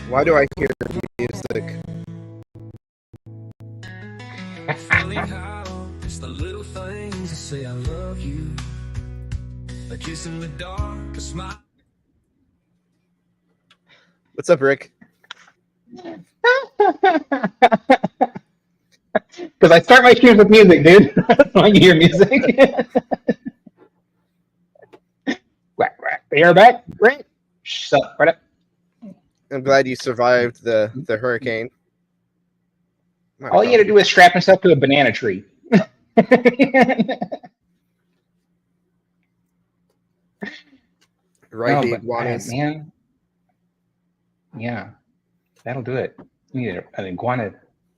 Why do I hear music? Funny how it's the little things that say I love you. A kiss in the dark, a smile. What's up, Rick? Because I start my streams with music, dude. When you hear music. Quack, quack. They are back. Right. Shut up. Right up. I'm glad you survived the hurricane. All you had to do is strap yourself to a banana tree. Right, No, the but iguanas. man, yeah, that'll do it. You need an iguana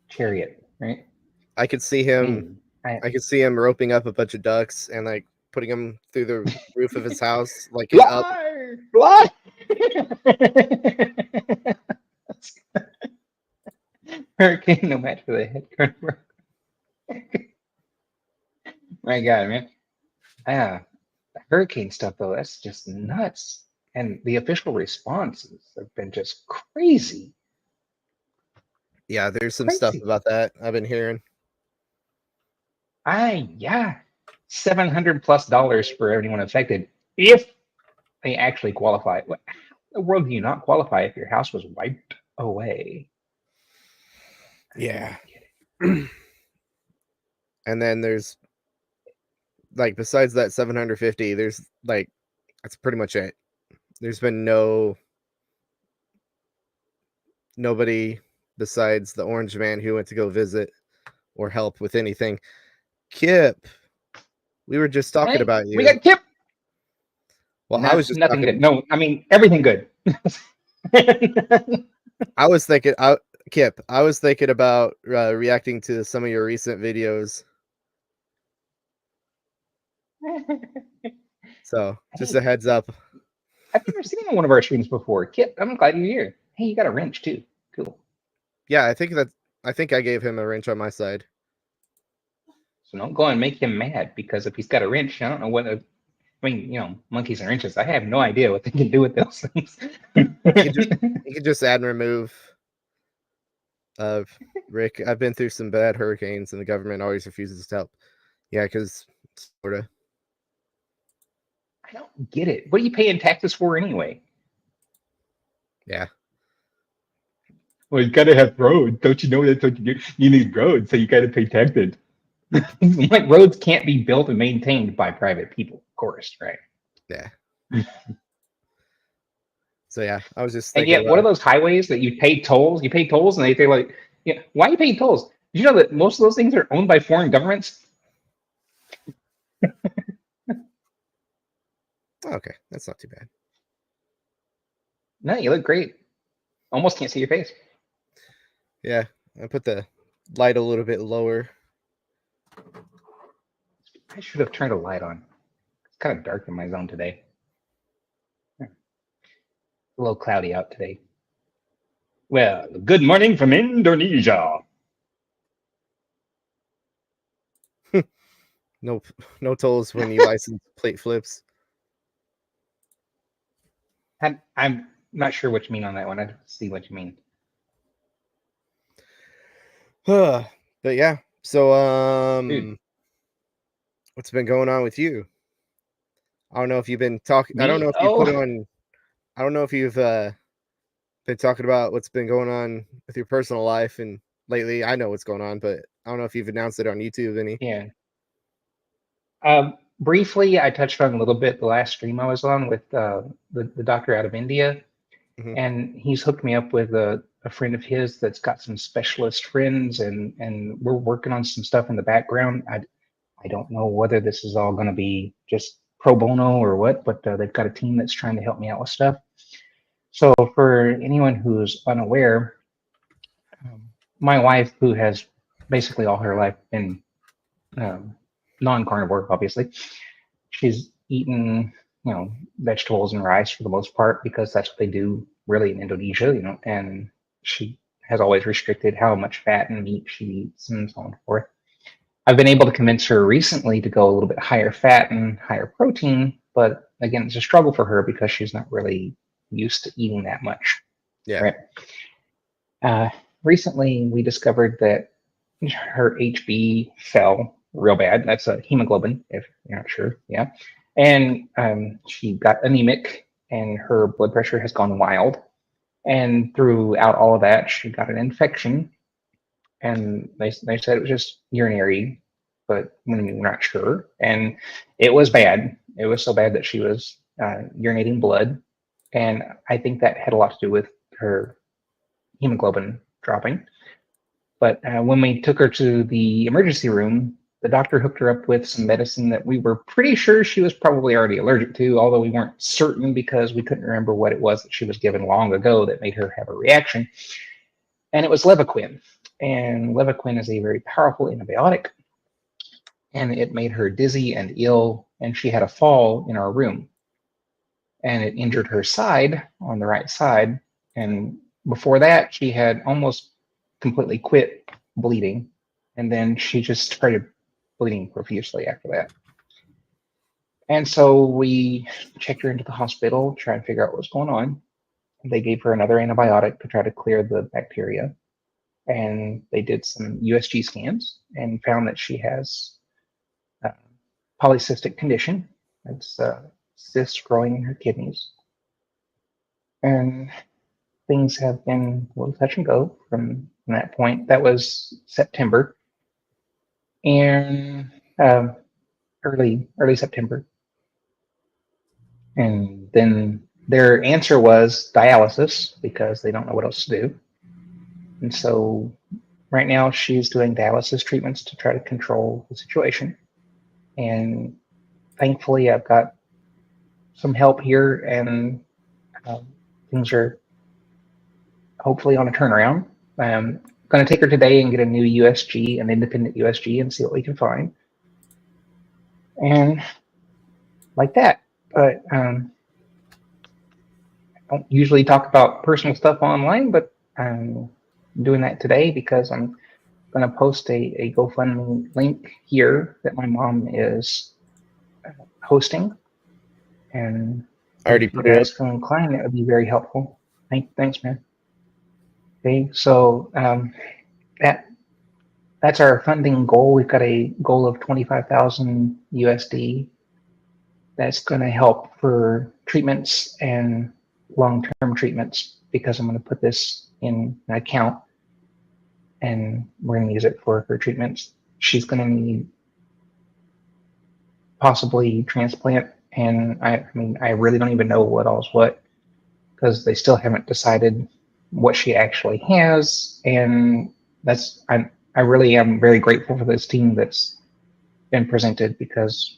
chariot, right? I could see him. Mm. I could see him roping up a bunch of ducks and like putting them through the roof of his house, like in up. Fly! Hurricane, no match for the head carnivore. My God, man. Yeah, hurricane stuff though, that's just nuts. And the official responses have been just crazy. Yeah, there's some stuff about that I've been hearing. Yeah, $700+ for anyone affected if they actually qualify. How in the world do you not qualify if your house was wiped away? Yeah. And then there's like besides that 750, there's like that's pretty much it. There's been nobody besides the orange man who went to go visit or help with anything. Kip, we were just talking about you. We got Kip. Well, I was just nothing good. No, I mean everything good. I was thinking, Kip, I was thinking about reacting to some of your recent videos. So, just a heads up. I've never seen him on one of our streams before. Kip, I'm glad you're here. Hey, you got a wrench too. Cool. Yeah, I think I gave him a wrench on my side. So don't go and make him mad because if he's got a wrench, I don't know what. I mean, monkeys and wrenches. I have no idea what they can do with those things. You can just add and remove. Rick, I've been through some bad hurricanes, and the government always refuses to help. Yeah, because Florida. I don't get it. What are you paying taxes for anyway? Yeah. Well, you gotta have roads. Don't you know that's what you do? You need roads, so you gotta pay taxes. Like roads can't be built and maintained by private people, of course, right? Yeah. So yeah, I was just And thinking. yet, what are those highways that you pay tolls? You pay tolls, and they like, yeah, why are you paying tolls? Did you know that most of those things are owned by foreign governments? Okay, that's not too bad. No, you look great. Almost can't see your face. Yeah, I put the light a little bit lower. I should have turned a light on. It's kind of dark in my zone today. A little cloudy out today. Well, good morning from Indonesia. No tolls when you license plate flips. I'm not sure what you mean on that one. I don't see what you mean. But yeah, so Dude. what's been going on with you? I don't know if you've been talking. Me? I don't know if you put on. I don't know if you've been talking about what's been going on with your personal life and lately. I know what's going on, but I don't know if you've announced it on YouTube any. Yeah. Briefly, I touched on a little bit the last stream I was on with the doctor out of India, and he's hooked me up with a friend of his that's got some specialist friends, and we're working on some stuff in the background. I don't know whether this is all going to be just pro bono or what, but they've got a team that's trying to help me out with stuff. So for anyone who's unaware, my wife, who has basically all her life been non-carnivore, obviously, she's eaten vegetables and rice for the most part because that's what they do really in Indonesia, and she has always restricted how much fat and meat she eats and so on and forth. I've been able to convince her recently to go a little bit higher fat and higher protein, but again, it's a struggle for her because she's not really used to eating that much. Yeah. Right. Recently, we discovered that her HB fell real bad. That's a hemoglobin, if you're not sure. Yeah. And she got anemic, and her blood pressure has gone wild. And throughout all of that, she got an infection. And they said it was just urinary, but when we were not sure. And it was bad. It was so bad that she was urinating blood. And I think that had a lot to do with her hemoglobin dropping. But when we took her to the emergency room, the doctor hooked her up with some medicine that we were pretty sure she was probably already allergic to, although we weren't certain because we couldn't remember what it was that she was given long ago that made her have a reaction. And it was Levaquin. And Levaquin is a very powerful antibiotic. And it made her dizzy and ill. And she had a fall in our room. And it injured her side on the right side. And before that, she had almost completely quit bleeding. And then she just started bleeding profusely after that. And so we checked her into the hospital, trying to figure out what was going on. They gave her another antibiotic to try to clear the bacteria. And they did some USG scans and found that she has a polycystic condition. It's cysts growing in her kidneys. And things have been a little touch and go from that point. That was September. And early September. And then their answer was dialysis because they don't know what else to do. And so right now she's doing dialysis treatments to try to control the situation. And thankfully I've got some help here, and things are hopefully on a turnaround. I'm going to take her today and get a new USG, an independent USG, and see what we can find. And like that. But I don't usually talk about personal stuff online, but I'm doing that today because I'm going to post a GoFundMe link here that my mom is hosting. And I already if you put it up. guys feel inclined, that would be very helpful. Thanks, man. Okay, so that's our funding goal. We've got a goal of 25,000 USD. That's going to help for treatments and long-term treatments because I'm going to put this in an account and we're going to use it for her treatments. She's going to need possibly transplant, and I mean I really don't even know what all's what because they still haven't decided what she actually has, and that's I really am very grateful for this team that's been presented because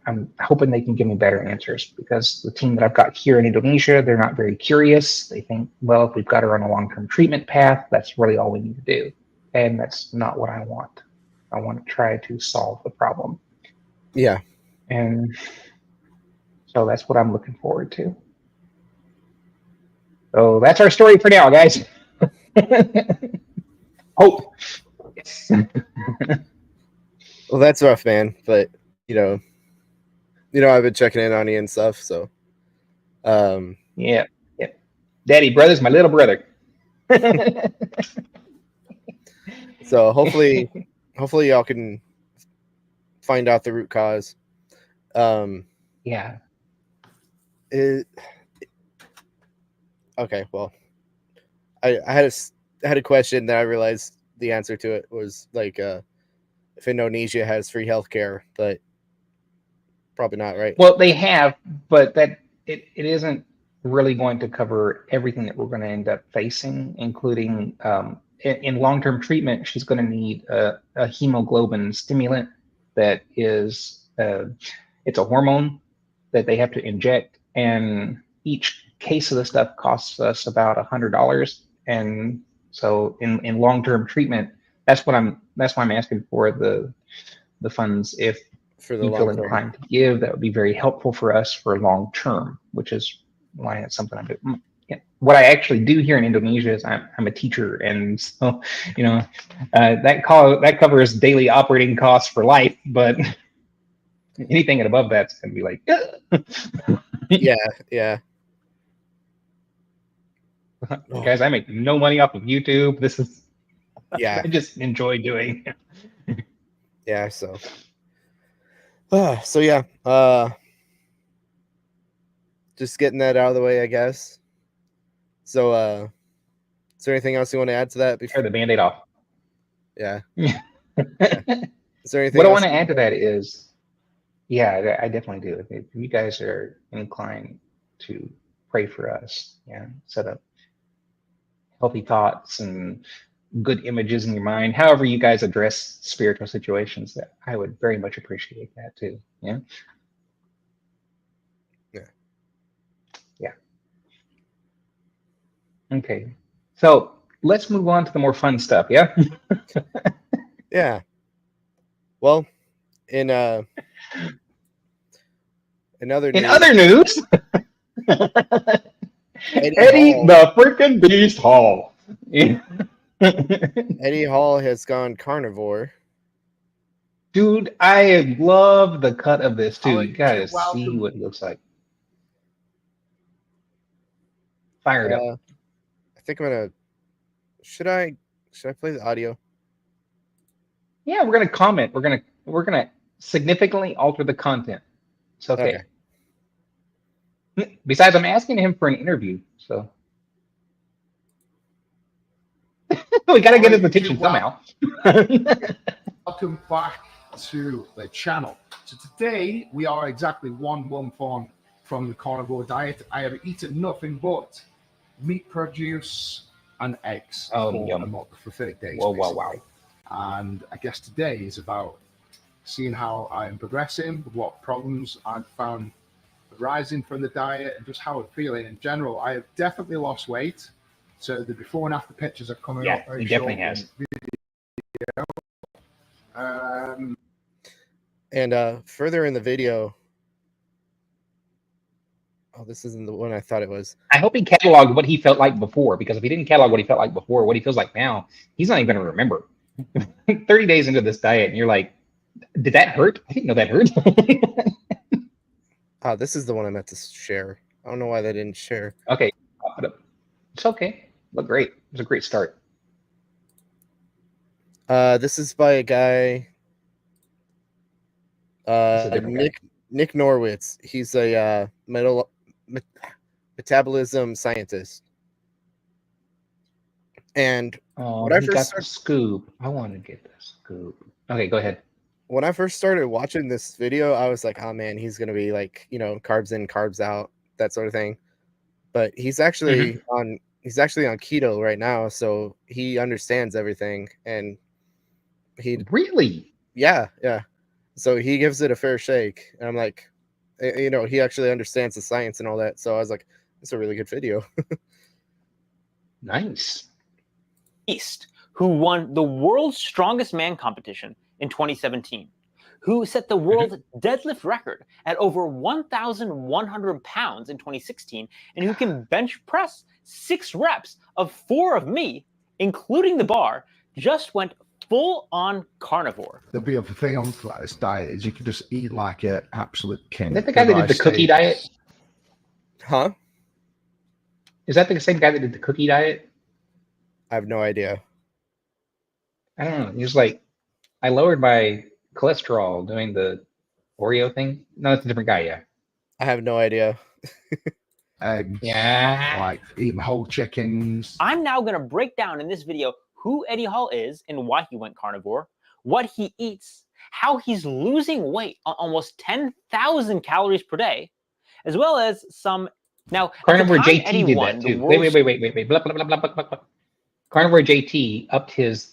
I'm hoping they can give me better answers because the team that I've got here in Indonesia, they're not very curious. They think, well, if we've got her on a long-term treatment path, that's really all we need to do. And that's not what I want. I want to try to solve the problem. Yeah. And so that's what I'm looking forward to. So that's our story for now, guys. Hope. Yes. Well, that's rough, man. But I've been checking in on you and stuff. So, Yeah. Daddy brother's my little brother. So hopefully y'all can find out the root cause. Yeah. Okay. Well, I had a question that I realized the answer to it was like, if Indonesia has free healthcare, but probably not, right? Well, they have, but that it isn't really going to cover everything that we're going to end up facing, including in long-term treatment. She's going to need a hemoglobin stimulant that is it's a hormone that they have to inject, and each case of the stuff costs us about $100. And so in long-term treatment, that's why I'm asking for the funds. If For the you feel long term. inclined to give, that would be very helpful for us for long term, which is why it's something I'm doing. What I actually do here in Indonesia is I'm a teacher, and so that covers daily operating costs for life, but anything above that's going to be like Yeah. Guys, I make no money off of YouTube. This is Yeah. I just enjoy doing. Yeah, so so yeah, just getting that out of the way, I guess. So is there anything else you want to add to that Tear before? the Band-Aid off. Yeah. Yeah. Is there anything What I else want to you add to that is, yeah, I definitely do. If you guys are inclined to pray for us, yeah, set up healthy thoughts and good images in your mind, however you guys address spiritual situations, that I would very much appreciate that too. Yeah. Yeah. Yeah. Okay. So let's move on to the more fun stuff. Yeah. Yeah. Well, in other In news, other news, Eddie Eddie Hall the freaking Beast Hall. Eddie Hall has gone carnivore. Dude, I love the cut of this too. You Alex, gotta see welcome. what he looks like. Fired up. I think I'm gonna should I play the audio? Yeah, we're gonna comment. We're gonna significantly alter the content. It's okay. Besides, I'm asking him for an interview, so we gotta get his attention somehow. Welcome back to the channel. So today we are exactly 1 month on from the carnivore diet. I have eaten nothing but meat produce and eggs for a month, for 30 days. Whoa, wow, wow. And I guess today is about seeing how I am progressing, what problems I've found arising from the diet, and just how I'm feeling in general. I have definitely lost weight. So the before and after pictures are coming up. Yeah, he definitely has. And further in the video, oh, this isn't the one I thought it was. I hope he cataloged what he felt like before, because if he didn't catalog what he felt like before, what he feels like now, he's not even going to remember. 30 days into this diet, and you're like, did that hurt? I didn't know that hurt. Oh, this is the one I meant to share. I don't know why they didn't share. Okay, I'll put it. It's okay. Look great. It was a great start. This is by a guy, Nick Norwitz. He's a metabolism scientist. And when I first got the scoop, I want to get the scoop. Okay, go ahead. When I first started watching this video, I was like, oh man, he's gonna be like, you know, carbs in, carbs out, that sort of thing. But he's actually on keto right now, so he understands everything, and he really, yeah. So he gives it a fair shake, and I'm like, you know, he actually understands the science and all that. So I was like, it's a really good video. Nice. Beast, who won the world's strongest man competition in 2017, who set the world deadlift record at over 1,100 pounds in 2016, and who can bench press 6 reps of 4 of me, including the bar, just went full on carnivore. The beautiful thing on this diet is you can just eat like an absolute king. Is that the guy that did the cookie diet? Huh? Is that the same guy that did the cookie diet? I have no idea. I don't know. He was like, I lowered my cholesterol doing the Oreo thing. No, that's a different guy. Yeah. I have no idea. Eggs, yeah. Like eating whole chickens. I'm now going to break down in this video who Eddie Hall is and why he went carnivore, what he eats, how he's losing weight on almost 10,000 calories per day, as well as some. Now, Carnivore JT did that too. Wait. Blah, blah, blah, blah, blah, blah. Carnivore JT upped his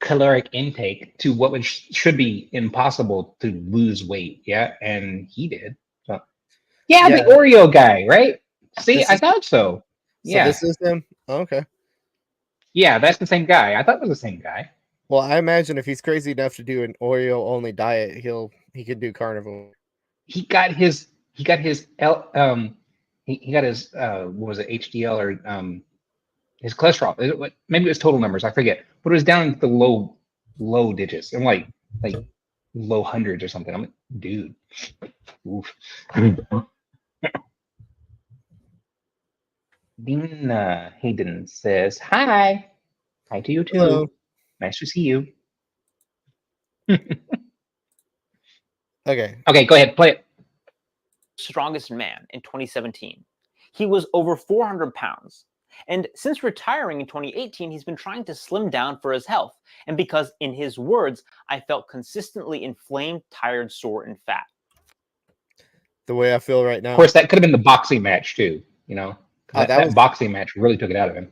caloric intake to what should be impossible to lose weight. Yeah, and he did. So, yeah, the Oreo guy, right? See, I thought so. Yeah, this is him. Oh, okay. Yeah, that's the same guy. I thought it was the same guy. Well, I imagine if he's crazy enough to do an Oreo only diet, he could do carnivore. He got his what was it, HDL or his cholesterol? Maybe it was total numbers, I forget, but it was down into the low digits. I'm like low hundreds or something. I'm like, dude. Oof. Dina Hayden says, hi. Hi to you too. Hello. Nice to see you. Okay. Okay, go ahead. Play it. Strongest man in 2017. He was over 400 pounds. And since retiring in 2018, he's been trying to slim down for his health. And because, in his words, I felt consistently inflamed, tired, sore, and fat. The way I feel right Of now. course, that could have been the boxing match too. You know, that that was boxing match really took it out of him.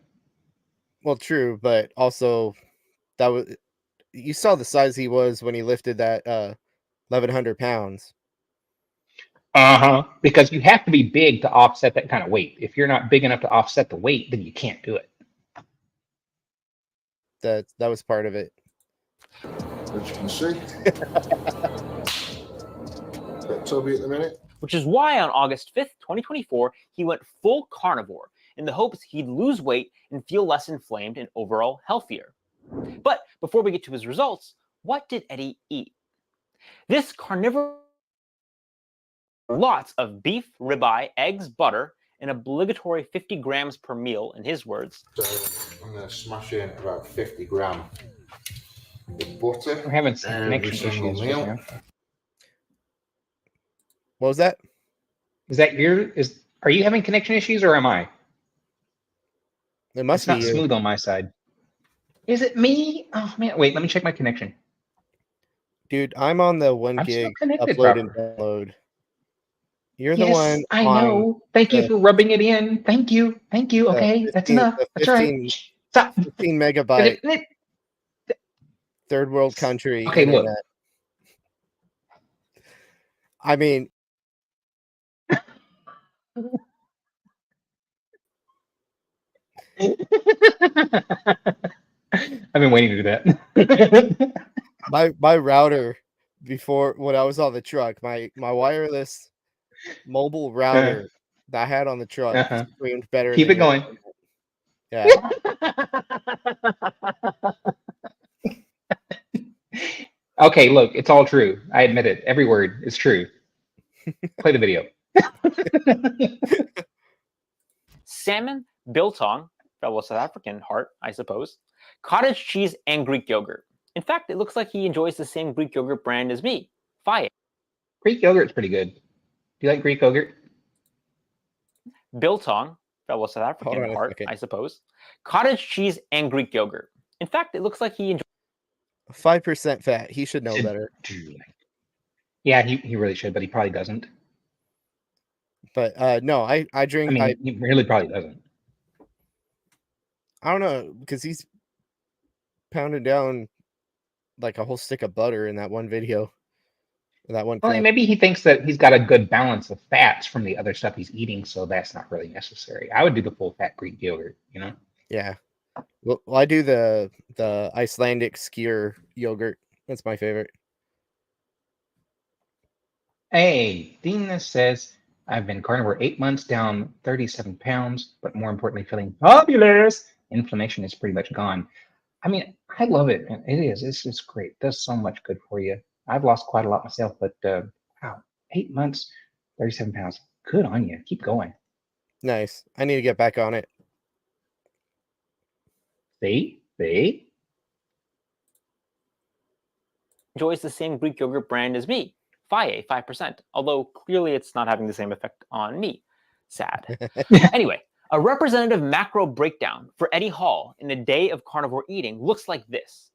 well, true, but also that was you saw the size he was when he lifted that 1,100 pounds. Because you have to be big to offset that kind of weight. If you're not big enough to offset the weight, then you can't do it. That was part of it. As you can see. Got Toby at the minute. Which is why on August 5th, 2024, he went full carnivore in the hopes he'd lose weight and feel less inflamed and overall healthier. But before we get to his results, what did Eddie eat? This carnivore lots of beef, ribeye, eggs, butter, an obligatory 50 grams per meal, in his words. So I'm going to smash in about 50 gram of butter. We're having some every connection single issues meal. just now. What was that? Is that are you having connection issues or am I? It must It's not be you. smooth on my side. Is it me? Oh man, wait, let me check my connection. Dude, I'm on the 1 I'm still gig connected upload and properly. download. You're Yes, the one I on know. Thank you the- for rubbing it in. Thank you. Thank you. Okay, that's enough. the That's right. 15 Stop. 15 megabyte Okay, third world country look. internet. I mean, I've been waiting to do that. my router before when I was on the truck, my wireless mobile router that I had on the truck screamed better. Keep than it going. internet. Yeah. Okay, look, it's all true. I admit it. Every word is true. Play the video. Salmon, biltong, fellow South African heart, I suppose, cottage cheese, and Greek yogurt. In fact, it looks like he enjoys the same Greek yogurt brand as me, Faye. Greek yogurt's pretty good. Do you like Greek yogurt? Biltong, fellow South African heart, I suppose, cottage cheese, and Greek yogurt. In fact, it looks like he enjoys 5% fat. He should know better. Yeah, he really should, but he probably doesn't. But no, I drink. I mean, he really probably doesn't. I don't know, because he's pounding down like a whole stick of butter in that one video. That one. Well, maybe he thinks that he's got a good balance of fats from the other stuff he's eating, so that's not really necessary. I would do the full fat Greek yogurt, you know? Yeah. Well, I do the Icelandic skyr yogurt. That's my favorite. Hey, Dina says, I've been carnivore 8 months, down 37 pounds, but more importantly, feeling fabulous. Inflammation is pretty much gone. I mean, I love it. It is. It's just great. It does so much good for you. I've lost quite a lot myself, but wow, 8 months, 37 pounds. Good on you. Keep going. Nice. I need to get back on it. See? enjoys the same Greek yogurt brand as me, Faye, 5%, although clearly it's not having the same effect on me. Sad. Anyway, a representative macro breakdown for Eddie Hall in a day of carnivore eating looks like this: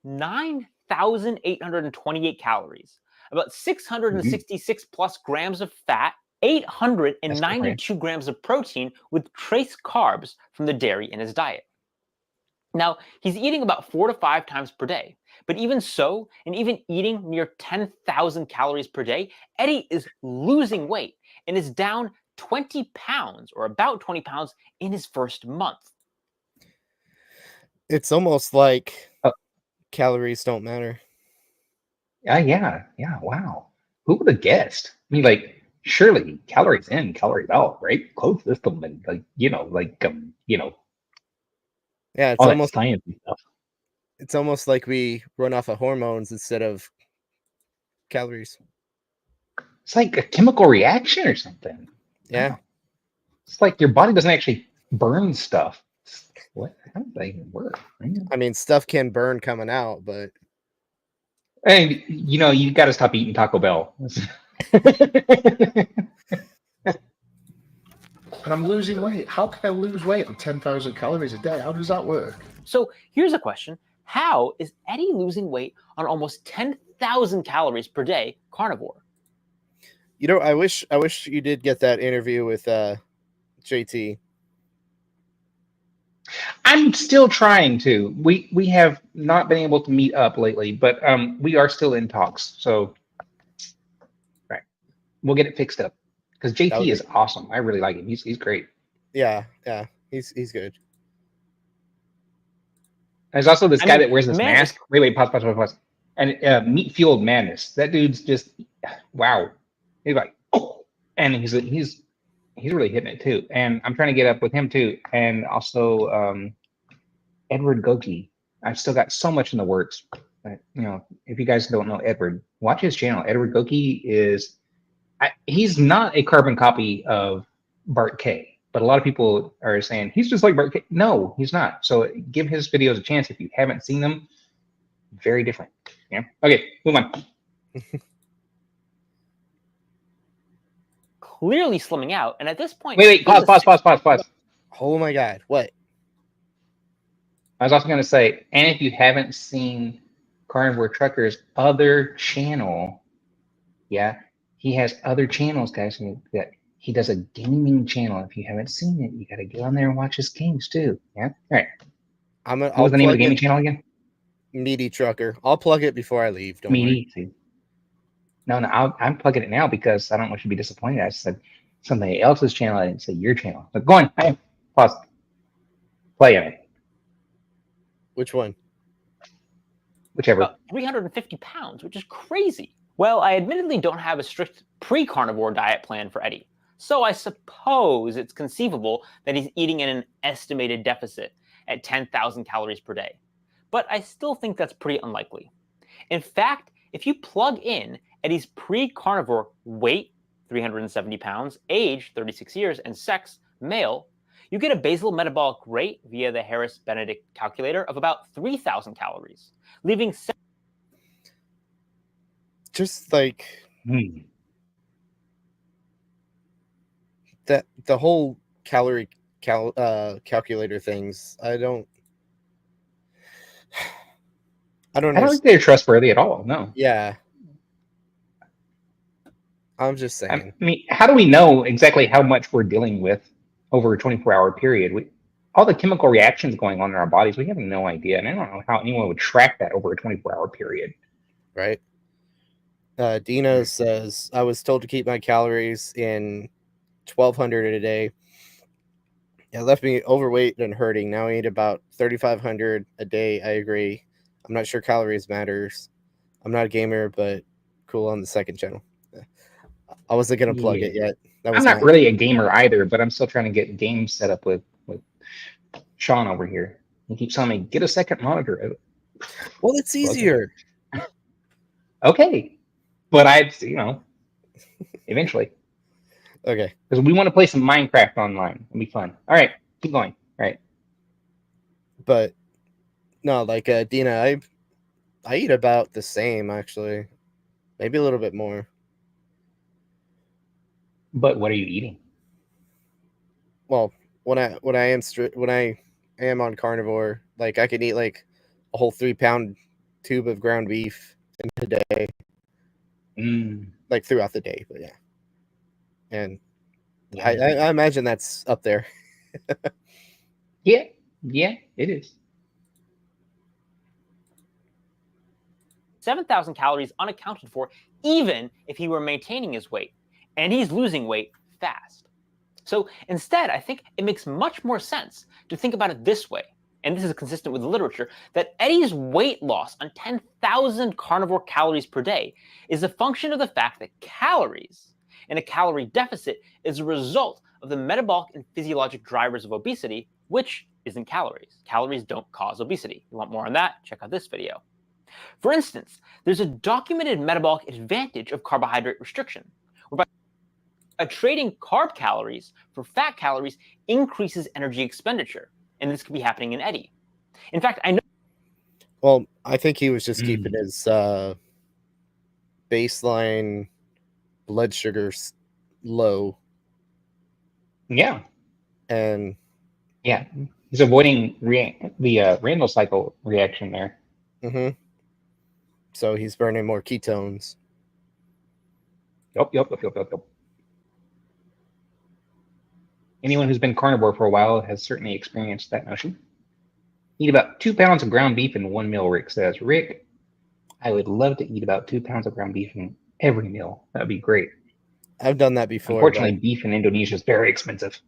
9,828 calories, about 666 plus grams of fat, 892 grams of protein with trace carbs from the dairy in his diet. Now, he's eating about 4 to 5 times per day, but even so, and even eating near 10,000 calories per day, Eddie is losing weight and is down 20 pounds or about 20 pounds in his first month. It's almost like calories don't matter. Yeah. Wow. Who would have guessed? I mean, like, surely calories in, calories out, right? Closed system, and Yeah, it's all almost that science and stuff. It's almost like we run off of hormones instead of calories. It's like a chemical reaction or something. Yeah. Wow. It's like your body doesn't actually Burn stuff. What? How does that even work? I mean, stuff can burn coming out, but And you know, you got to stop eating Taco Bell. And I'm losing weight. How can I lose weight on 10,000 calories a day? How does that work? So here's a question. How is Eddie losing weight on almost 10,000 calories per day carnivore? you know, I wish you did get that interview with JT. I'm still trying to. We have not been able to meet up lately, but we are still in talks. So, right, we'll get it fixed up because JT is awesome. I really like him. He's great. Yeah, he's good. There's also this guy that wears this mask. Wait, pause. And Meat Fueled Madness. That dude's just wow. He's like, oh, and he's really hitting it too. And I'm trying to get up with him too. And also Edward Goki. I've still got so much in the works. But, you know, if you guys don't know Edward, watch his channel. Edward Goki is he's not a carbon copy of Bart K, but a lot of people are saying he's just like Bart K. No, he's not. So give his videos a chance if you haven't seen them. Very different. Yeah. Okay, move on. Clearly slimming out, and at this point, wait, pause. Oh my God, what? I was also going to say, and if you haven't seen Carnivore Trucker's other channel, yeah, he has other channels, guys. That he does a gaming channel. If you haven't seen it, you got to get on there and watch his games too. Yeah. All right. What was the name of the gaming channel again? Meaty Trucker. I'll plug it before I leave. Don't worry. No, I'm plugging it now because I don't want you to be disappointed. I said somebody else's channel. I didn't say your channel. But go on. Hey, pause. Play it. Which one? Whichever. About 350 pounds, which is crazy. Well, I admittedly don't have a strict pre-carnivore diet plan for Eddie, so I suppose it's conceivable that he's eating in an estimated deficit at 10,000 calories per day. But I still think that's pretty unlikely. In fact, if you plug in Eddie's pre-carnivore weight, 370 pounds, age, 36 years, and sex, male, you get a basal metabolic rate via the Harris-Benedict calculator of about 3,000 calories, leaving just like that the whole calorie calculator things. I don't think they're trustworthy at all. No. Yeah. I'm just saying. I mean, how do we know exactly how much we're dealing with over a 24-hour period? All the chemical reactions going on in our bodies, we have no idea. And I don't know how anyone would track that over a 24-hour period. Right. Dino says, I was told to keep my calories in 1,200 a day. It left me overweight and hurting. Now I eat about 3,500 a day. I agree. I'm not sure calories matters. I'm not a gamer, but cool on the second channel. I wasn't going to plug it yet. I'm not really a gamer either, but I'm still trying to get games set up with Shawn over here. He keeps telling me, get a second monitor. Well, it's easier. Okay. But eventually. Okay. Because we want to play some Minecraft online. It'll be fun. All right. Keep going. All right. But no, like Dina, I eat about the same actually. Maybe a little bit more. But what are you eating? Well, when I am on carnivore, like I can eat like a whole 3-pound tube of ground beef in a day. Like throughout the day, but yeah. And I imagine that's up there. Yeah, it is. 7,000 calories unaccounted for, even if he were maintaining his weight, and he's losing weight fast. So instead, I think it makes much more sense to think about it this way, and this is consistent with the literature, that Eddie's weight loss on 10,000 carnivore calories per day is a function of the fact that calories in a calorie deficit is a result of the metabolic and physiologic drivers of obesity, which isn't calories. Calories don't cause obesity. You want more on that? Check out this video. For instance, there's a documented metabolic advantage of carbohydrate restriction, whereby Trading carb calories for fat calories increases energy expenditure, and this could be happening in Eddie. In fact, I know. Well, I think he was just keeping his baseline blood sugars low. Yeah. And yeah, he's avoiding the Randall cycle reaction there. So he's burning more ketones. Yep. Anyone who's been carnivore for a while has certainly experienced that notion. Eat about 2 pounds of ground beef in 1 meal, Rick says. Rick, I would love to eat about 2 pounds of ground beef in every meal. That would be great. I've done that before. Unfortunately, beef in Indonesia is very expensive.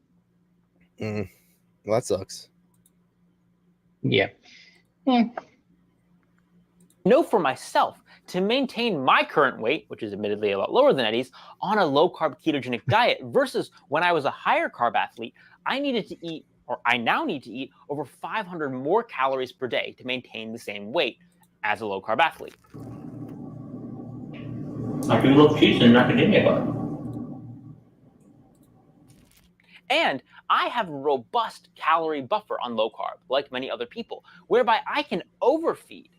Well, that sucks. Yeah. Know for myself, to maintain my current weight, which is admittedly a lot lower than Eddie's, on a low-carb ketogenic diet versus when I was a higher carb athlete, I needed to eat, or I now need to eat, over 500 more calories per day to maintain the same weight as a low-carb athlete. I do love cheese and macadamia butter. And I have a robust calorie buffer on low carb, like many other people, whereby I can overfeed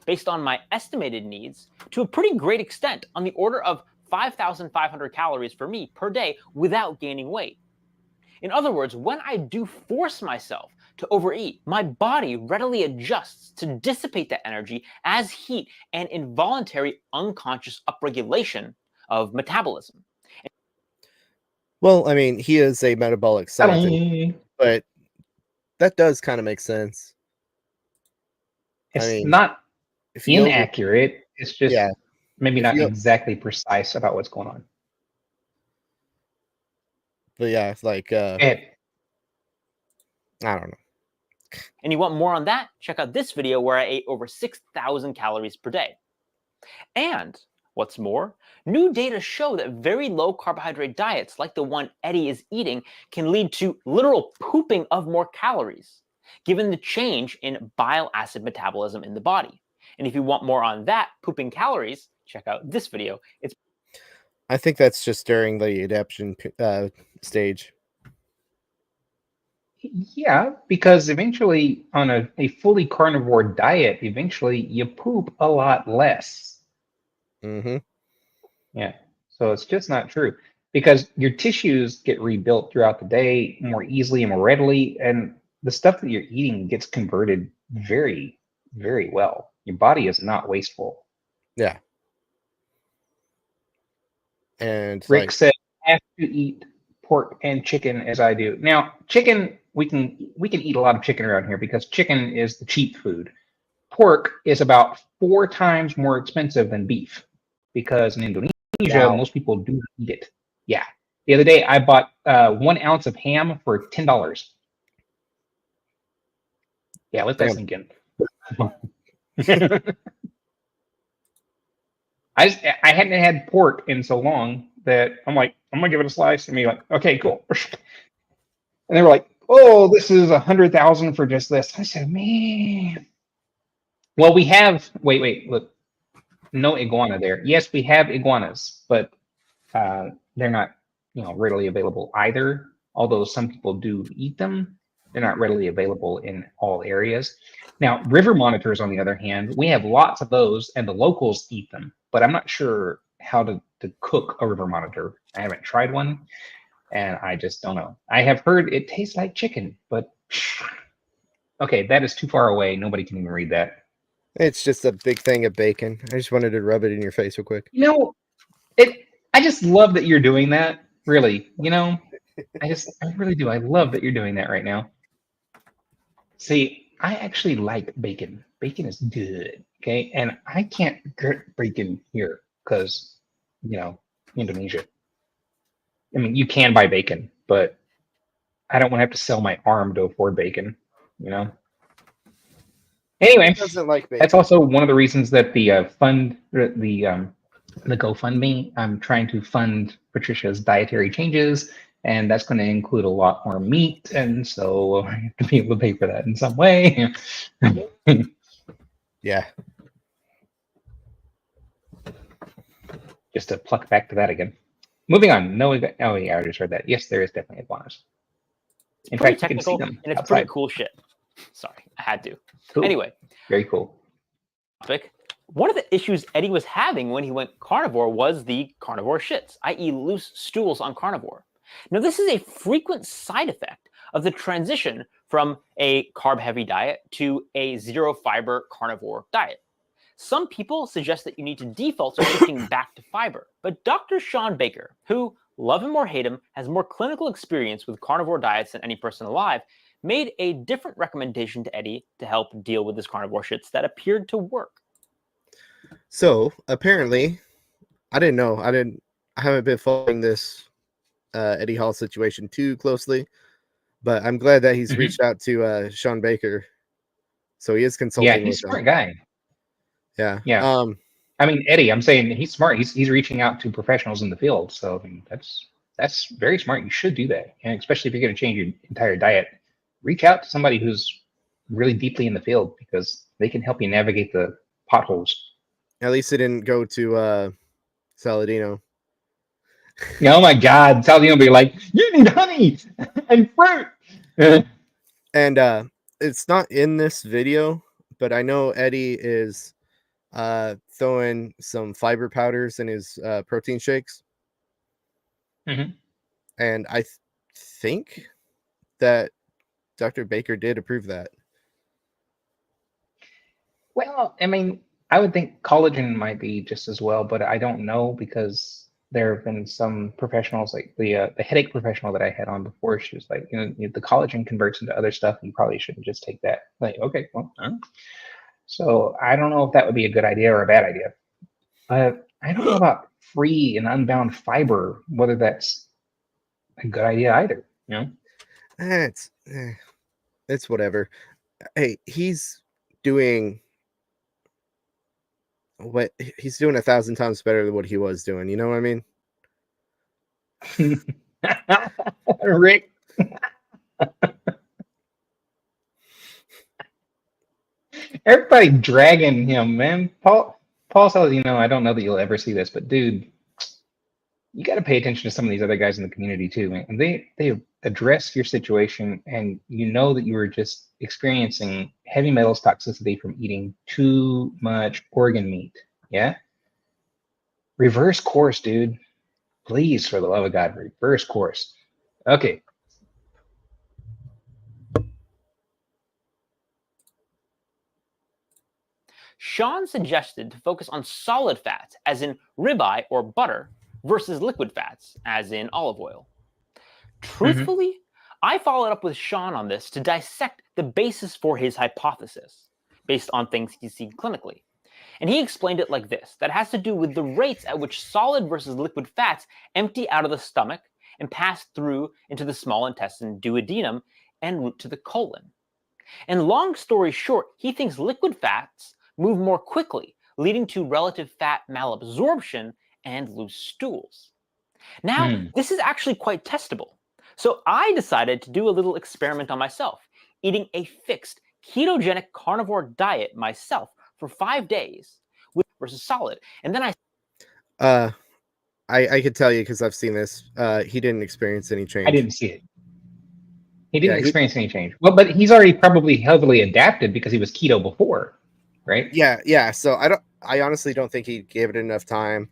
based on my estimated needs to a pretty great extent, on the order of 5,500 calories for me per day without gaining weight. In other words, when I do force myself to overeat, my body readily adjusts to dissipate that energy as heat and involuntary unconscious upregulation of metabolism. Well, I mean, he is a metabolic scientist, but that does kind of make sense. It's not inaccurate. It's just maybe not exactly precise about what's going on. But yeah, it's like I don't know. And you want more on that? Check out this video where I ate over 6,000 calories per day. And what's more, new data show that very low carbohydrate diets like the one Eddie is eating can lead to literal pooping of more calories, given the change in bile acid metabolism in the body. And if you want more on that, pooping calories, check out this video. I think that's just during the adaptation stage. Yeah, because eventually on a fully carnivore diet, eventually you poop a lot less. Yeah, so it's just not true, because your tissues get rebuilt throughout the day more easily and more readily, and the stuff that you're eating gets converted very, very well. Your body is not wasteful. Yeah. And Rick said, "I have to eat pork and chicken as I do." Now, chicken, we can eat a lot of chicken around here because chicken is the cheap food. Pork is about 4 times more expensive than beef, because in Indonesia, most people do eat it. Yeah. The other day, I bought 1 ounce of ham for $10. Yeah, let that sink in. I hadn't had pork in so long that I'm like, I'm gonna give it a slice, and be like, okay, cool. And they were like, oh, this is 100,000 for just this. I said, man. Well, we have. Wait, look, no iguana there. Yes, we have iguanas, but they're not, readily available either. Although some people do eat them, they're not readily available in all areas. Now, river monitors, on the other hand, we have lots of those, and the locals eat them. But I'm not sure how to cook a river monitor. I haven't tried one, and I just don't know. I have heard it tastes like chicken, but okay, that is too far away. Nobody can even read that. It's just a big thing of bacon. I just wanted to rub it in your face real quick. I just love that you're doing that. Really, I really do. I love that you're doing that right now. See, I actually like bacon. Bacon is good, okay? And I can't get bacon here because, Indonesia. I mean, you can buy bacon, but I don't want to have to sell my arm to afford bacon, Anyway, Doesn't like bacon. That's also one of the reasons that the GoFundMe, I'm trying to fund Patricia's dietary changes, and that's going to include a lot more meat, and so I have to be able to pay for that in some way. Yeah. Just to pluck back to that again. moving on. No, oh yeah, I just heard that. Yes, there is definitely iguanas. It's In pretty fact, you can see technical them and it's outside. pretty cool shit. Sorry, I had to. Cool. Anyway, very cool. One of the issues Eddie was having when he went carnivore was the carnivore shits, i.e. loose stools on carnivore. Now, this is a frequent side effect of the transition from a carb-heavy diet to a zero-fiber carnivore diet. Some people suggest that you need to default to shifting back to fiber, but Dr. Shawn Baker, who, love him or hate him, has more clinical experience with carnivore diets than any person alive, made a different recommendation to Eddie to help deal with his carnivore shits that appeared to work. So apparently, I didn't know. I haven't been following this Eddie Hall situation too closely, but I'm glad that he's reached out to Shawn Baker. So he is consulting. Yeah, he's a smart guy. Yeah. Yeah. I mean, Eddie, I'm saying he's smart. He's reaching out to professionals in the field. So I mean, that's very smart. You should do that, and especially if you're going to change your entire diet, reach out to somebody who's really deeply in the field because they can help you navigate the potholes. At least it didn't go to Saladino. Yeah, oh my God, Saladino will be like, you need honey and fruit. And it's not in this video, but I know Eddie is throwing some fiber powders in his protein shakes. Mm-hmm. And I think that Dr. Baker did approve that. Well, I mean, I would think collagen might be just as well, but I don't know because there have been some professionals, like the headache professional that I had on before. She was like, the collagen converts into other stuff. And you probably shouldn't just take that. Like, okay, well, so I don't know if that would be a good idea or a bad idea. But I don't know about free and unbound fiber, whether that's a good idea either. It's whatever. Hey, he's doing 1,000 times better than what he was doing. You know what I mean? Rick. Everybody dragging him, man. Paul says, I don't know that you'll ever see this, but dude, you got to pay attention to some of these other guys in the community too, man. And they address your situation, and you know that you were just experiencing heavy metals toxicity from eating too much organ meat. Yeah. Reverse course, dude. Please, for the love of God, reverse course. Okay. Shawn suggested to focus on solid fats, as in ribeye or butter, versus liquid fats, as in olive oil. Truthfully, I followed up with Shawn on this to dissect the basis for his hypothesis, based on things he's seen clinically. And he explained it like this: that has to do with the rates at which solid versus liquid fats empty out of the stomach and pass through into the small intestine duodenum en route to the colon. And long story short, he thinks liquid fats move more quickly, leading to relative fat malabsorption and loose stools. Now, this is actually quite testable. So I decided to do a little experiment on myself, eating a fixed ketogenic carnivore diet myself for 5 days versus solid. And then I could tell you because I've seen this. He didn't experience any change. I didn't see it. He didn't experience any change. Well, but he's already probably heavily adapted because he was keto before, right? Yeah. So I honestly don't think he gave it enough time,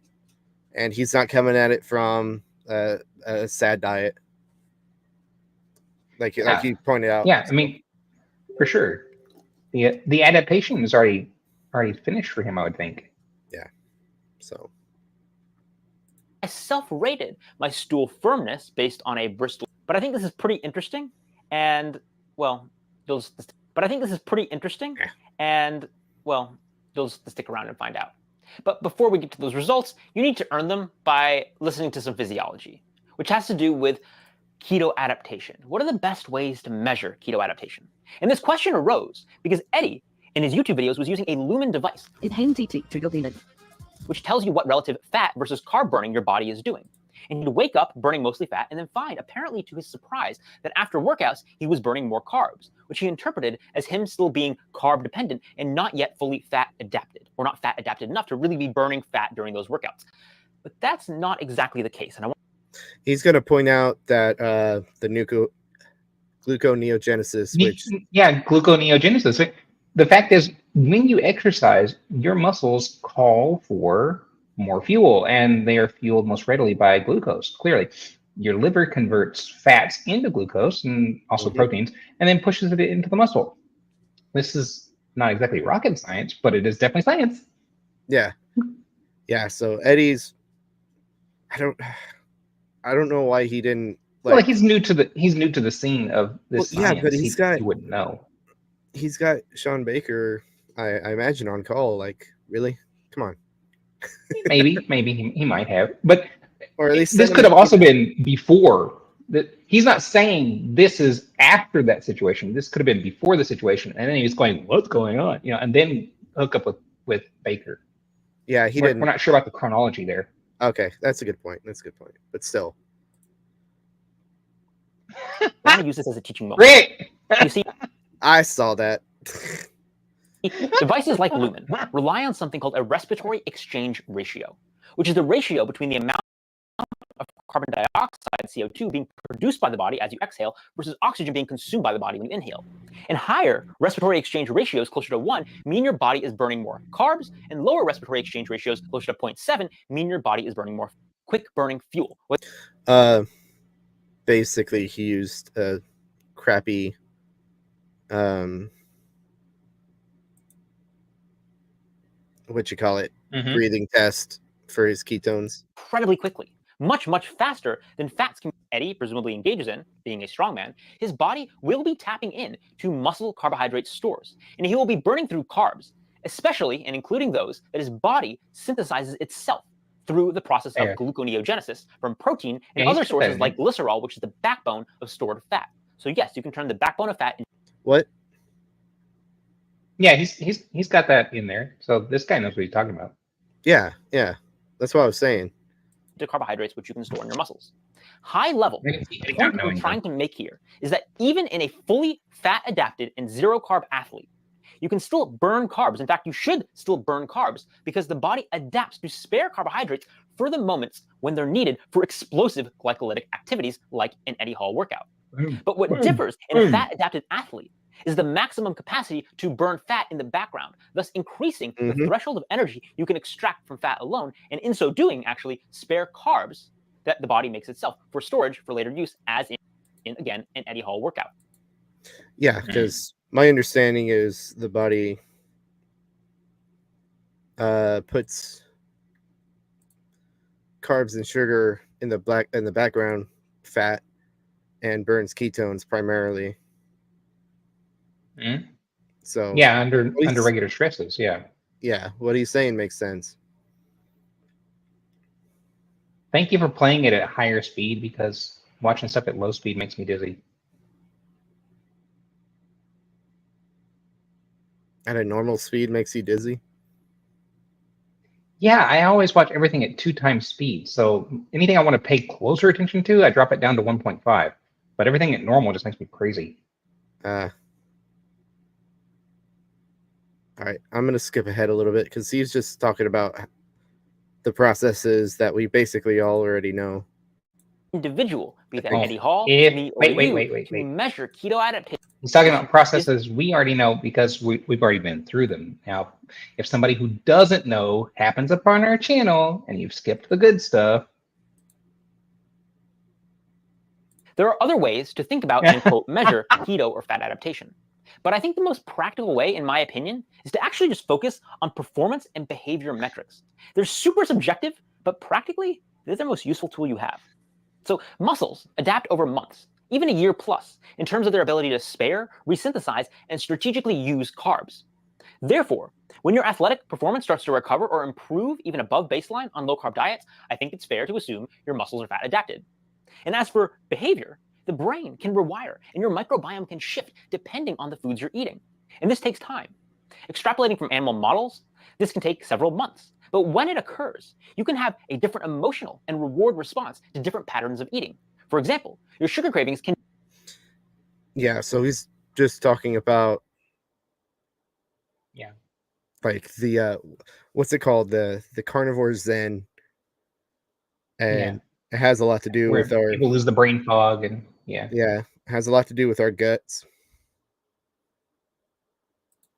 and he's not coming at it from a sad diet, like you pointed out. Yeah, I mean, for sure, the adaptation is already finished for him, I would think. Yeah. So I self-rated my stool firmness based on a Bristol, but I think this is pretty interesting. And well, you'll just stick around and find out. But before we get to those results, you need to earn them by listening to some physiology, which has to do with keto adaptation. What are the best ways to measure keto adaptation? And this question arose because Eddie, in his YouTube videos, was using a Lumen device, which tells you what relative fat versus carb burning your body is doing. And he'd wake up burning mostly fat and then find, apparently to his surprise, that after workouts, he was burning more carbs, which he interpreted as him still being carb dependent and not yet fully fat adapted, or not fat adapted enough to really be burning fat during those workouts. But that's not exactly the case. And He's going to point out that the gluconeogenesis, which Gluconeogenesis. The fact is, when you exercise, your muscles call for more fuel, and they are fueled most readily by glucose. Clearly, your liver converts fats into glucose and also proteins, and then pushes it into the muscle. This is not exactly rocket science, but it is definitely science. Yeah. So Eddie's, I don't know why he didn't he's new to the scene of this science. but he wouldn't know. He's got Shawn Baker, I imagine, on call. Like, really? Come on. maybe he might have, but or at least this could have also been before. That he's not saying this is after that situation. This could have been before the situation, and then he's going, "What's going on?" And then hook up with Baker. Yeah, we're not sure about the chronology there. Okay, that's a good point. But still, I want to use this as a teaching moment. Great. You see, I saw that. Devices like Lumen rely on something called a respiratory exchange ratio, which is the ratio between the amount of carbon dioxide, CO2, being produced by the body as you exhale versus oxygen being consumed by the body when you inhale. And higher respiratory exchange ratios, closer to 1, mean your body is burning more carbs, and lower respiratory exchange ratios, closer to 0.7, mean your body is burning more quick-burning fuel. Basically, he used a crappy breathing test for his ketones. Incredibly quickly. Much, much faster than fats Eddie presumably engages in, being a strongman. His body will be tapping in to muscle carbohydrate stores, and he will be burning through carbs, especially and including those that his body synthesizes itself through the process of gluconeogenesis from protein and other sources like glycerol, which is the backbone of stored fat. So yes, you can turn the backbone of fat into what? Yeah, he's got that in there. So this guy knows what he's talking about. Yeah. That's what I was saying. To carbohydrates, which you can store in your muscles. High level, the point we're trying to make here is that even in a fully fat-adapted and zero-carb athlete, you can still burn carbs. In fact, you should still burn carbs because the body adapts to spare carbohydrates for the moments when they're needed for explosive glycolytic activities like an Eddie Hall workout. But what differs in a fat-adapted athlete is the maximum capacity to burn fat in the background, thus increasing the threshold of energy you can extract from fat alone, and in so doing, actually spare carbs that the body makes itself for storage for later use, as in again, an Eddie Hall workout. Yeah, because my understanding is the body puts carbs and sugar in the background fat and burns ketones primarily. So yeah, under regular stresses, yeah, what he's saying makes sense. Thank you for playing it at higher speed, because watching stuff at low speed makes me dizzy. At a normal speed makes you dizzy? Yeah, I always watch everything at 2 times speed. So anything I want to pay closer attention to, I drop it down to 1.5. But everything at normal just makes me crazy. All right, I'm going to skip ahead a little bit because he's just talking about the processes that we basically all already know. Individual, be that Eddie Hall, wait, to measure keto adaptation. He's talking about processes we already know because we've already been through them. Now, if somebody who doesn't know happens upon our channel and you've skipped the good stuff, there are other ways to think about and quote measure keto or fat adaptation. But I think the most practical way, in my opinion, is to actually just focus on performance and behavior metrics. They're super subjective, but practically, they're the most useful tool you have. So muscles adapt over months, even a year plus, in terms of their ability to spare, resynthesize, and strategically use carbs. Therefore, when your athletic performance starts to recover or improve even above baseline on low-carb diets, I think it's fair to assume your muscles are fat adapted. And as for behavior, the brain can rewire and your microbiome can shift depending on the foods you're eating. And this takes time. Extrapolating from animal models, this can take several months. But when it occurs, you can have a different emotional and reward response to different patterns of eating. For example, your sugar cravings can... Yeah, so he's just talking about... Yeah. Like the, what's it called? The carnivore zen. And It has a lot to do where with our people lose the brain fog, and yeah, it has a lot to do with our guts.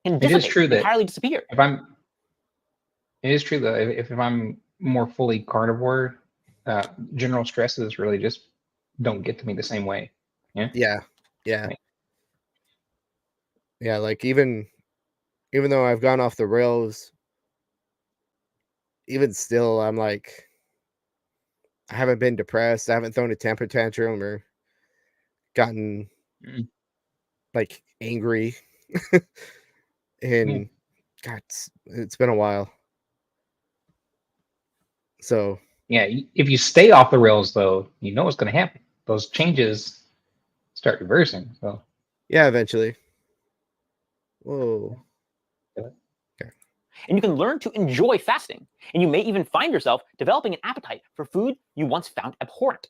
Can it is dissipate, true that entirely disappear. it is true that if I'm more fully carnivore, general stresses really just don't get to me the same way. Yeah. Yeah. Right. Yeah, like even though I've gone off the rails, even still I'm like I haven't been depressed, I haven't thrown a temper tantrum or gotten Mm. like angry. Yeah. And God, it's been a while. So Yeah. If you stay off the rails, though, you know what's going to happen. Those changes start reversing. So yeah, eventually. Whoa. Okay. And you can learn to enjoy fasting. And you may even find yourself developing an appetite for food you once found abhorrent.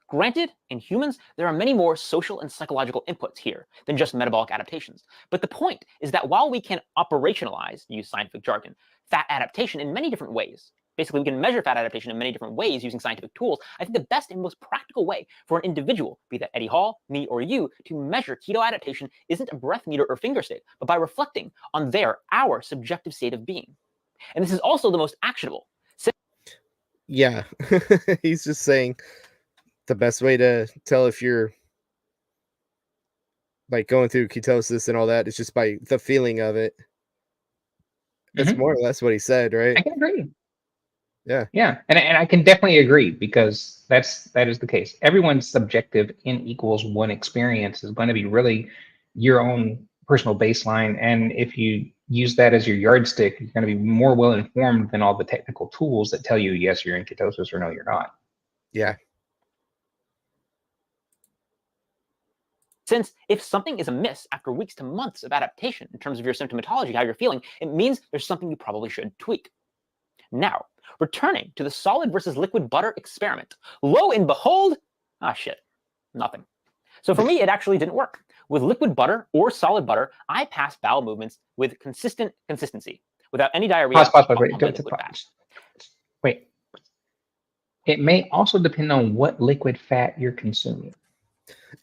Granted, in humans, there are many more social and psychological inputs here than just metabolic adaptations. But the point is that while we can operationalize, use scientific jargon, fat adaptation in many different ways, basically we can measure fat adaptation in many different ways using scientific tools, I think the best and most practical way for an individual, be that Eddie Hall, me, or you, to measure keto adaptation isn't a breath meter or finger stick, but by reflecting on our subjective state of being. And this is also the most actionable. Yeah. He's just saying the best way to tell if you're like going through ketosis and all that is just by the feeling of it. That's more or less what he said, right? I can agree. Yeah. Yeah, and I can definitely agree because that is the case. Everyone's subjective n equals one experience is going to be really your own personal baseline, and if you use that as your yardstick, you're going to be more well informed than all the technical tools that tell you yes, you're in ketosis or no, you're not. Yeah. Since if something is amiss after weeks to months of adaptation in terms of your symptomatology, how you're feeling, it means there's something you probably should tweak. Now, returning to the solid versus liquid butter experiment, lo and behold, nothing. So for me, it actually didn't work. With liquid butter or solid butter, I passed bowel movements with consistent consistency, without any diarrhea. Pause, on wait, my liquid fat. wait. It may also depend on what liquid fat you're consuming.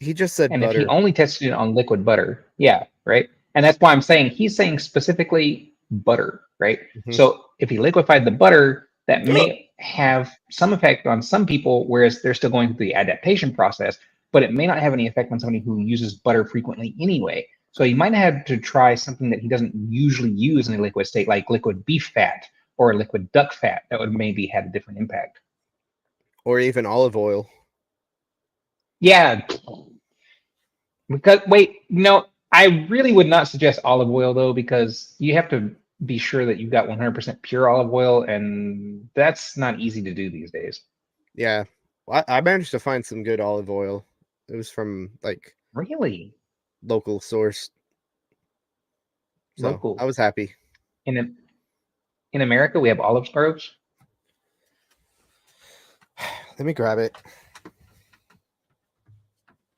He just said And butter. if he only tested it on liquid butter, yeah, right. And that's why I'm saying he's saying specifically butter, right? So if he liquefied the butter, that may have some effect on some people, whereas they're still going through the adaptation process, but it may not have any effect on somebody who uses butter frequently anyway. So he might have to try something that he doesn't usually use in a liquid state, like liquid beef fat or liquid duck fat, that would maybe have a different impact. Or even olive oil. Yeah. Because wait, no, I really would not suggest olive oil though, because you have to be sure that you've got 100% pure olive oil, and that's not easy to do these days. Yeah. I managed to find some good olive oil. It was from like Really local source. So local. I was happy. In America, we have olive groves. Let me grab it.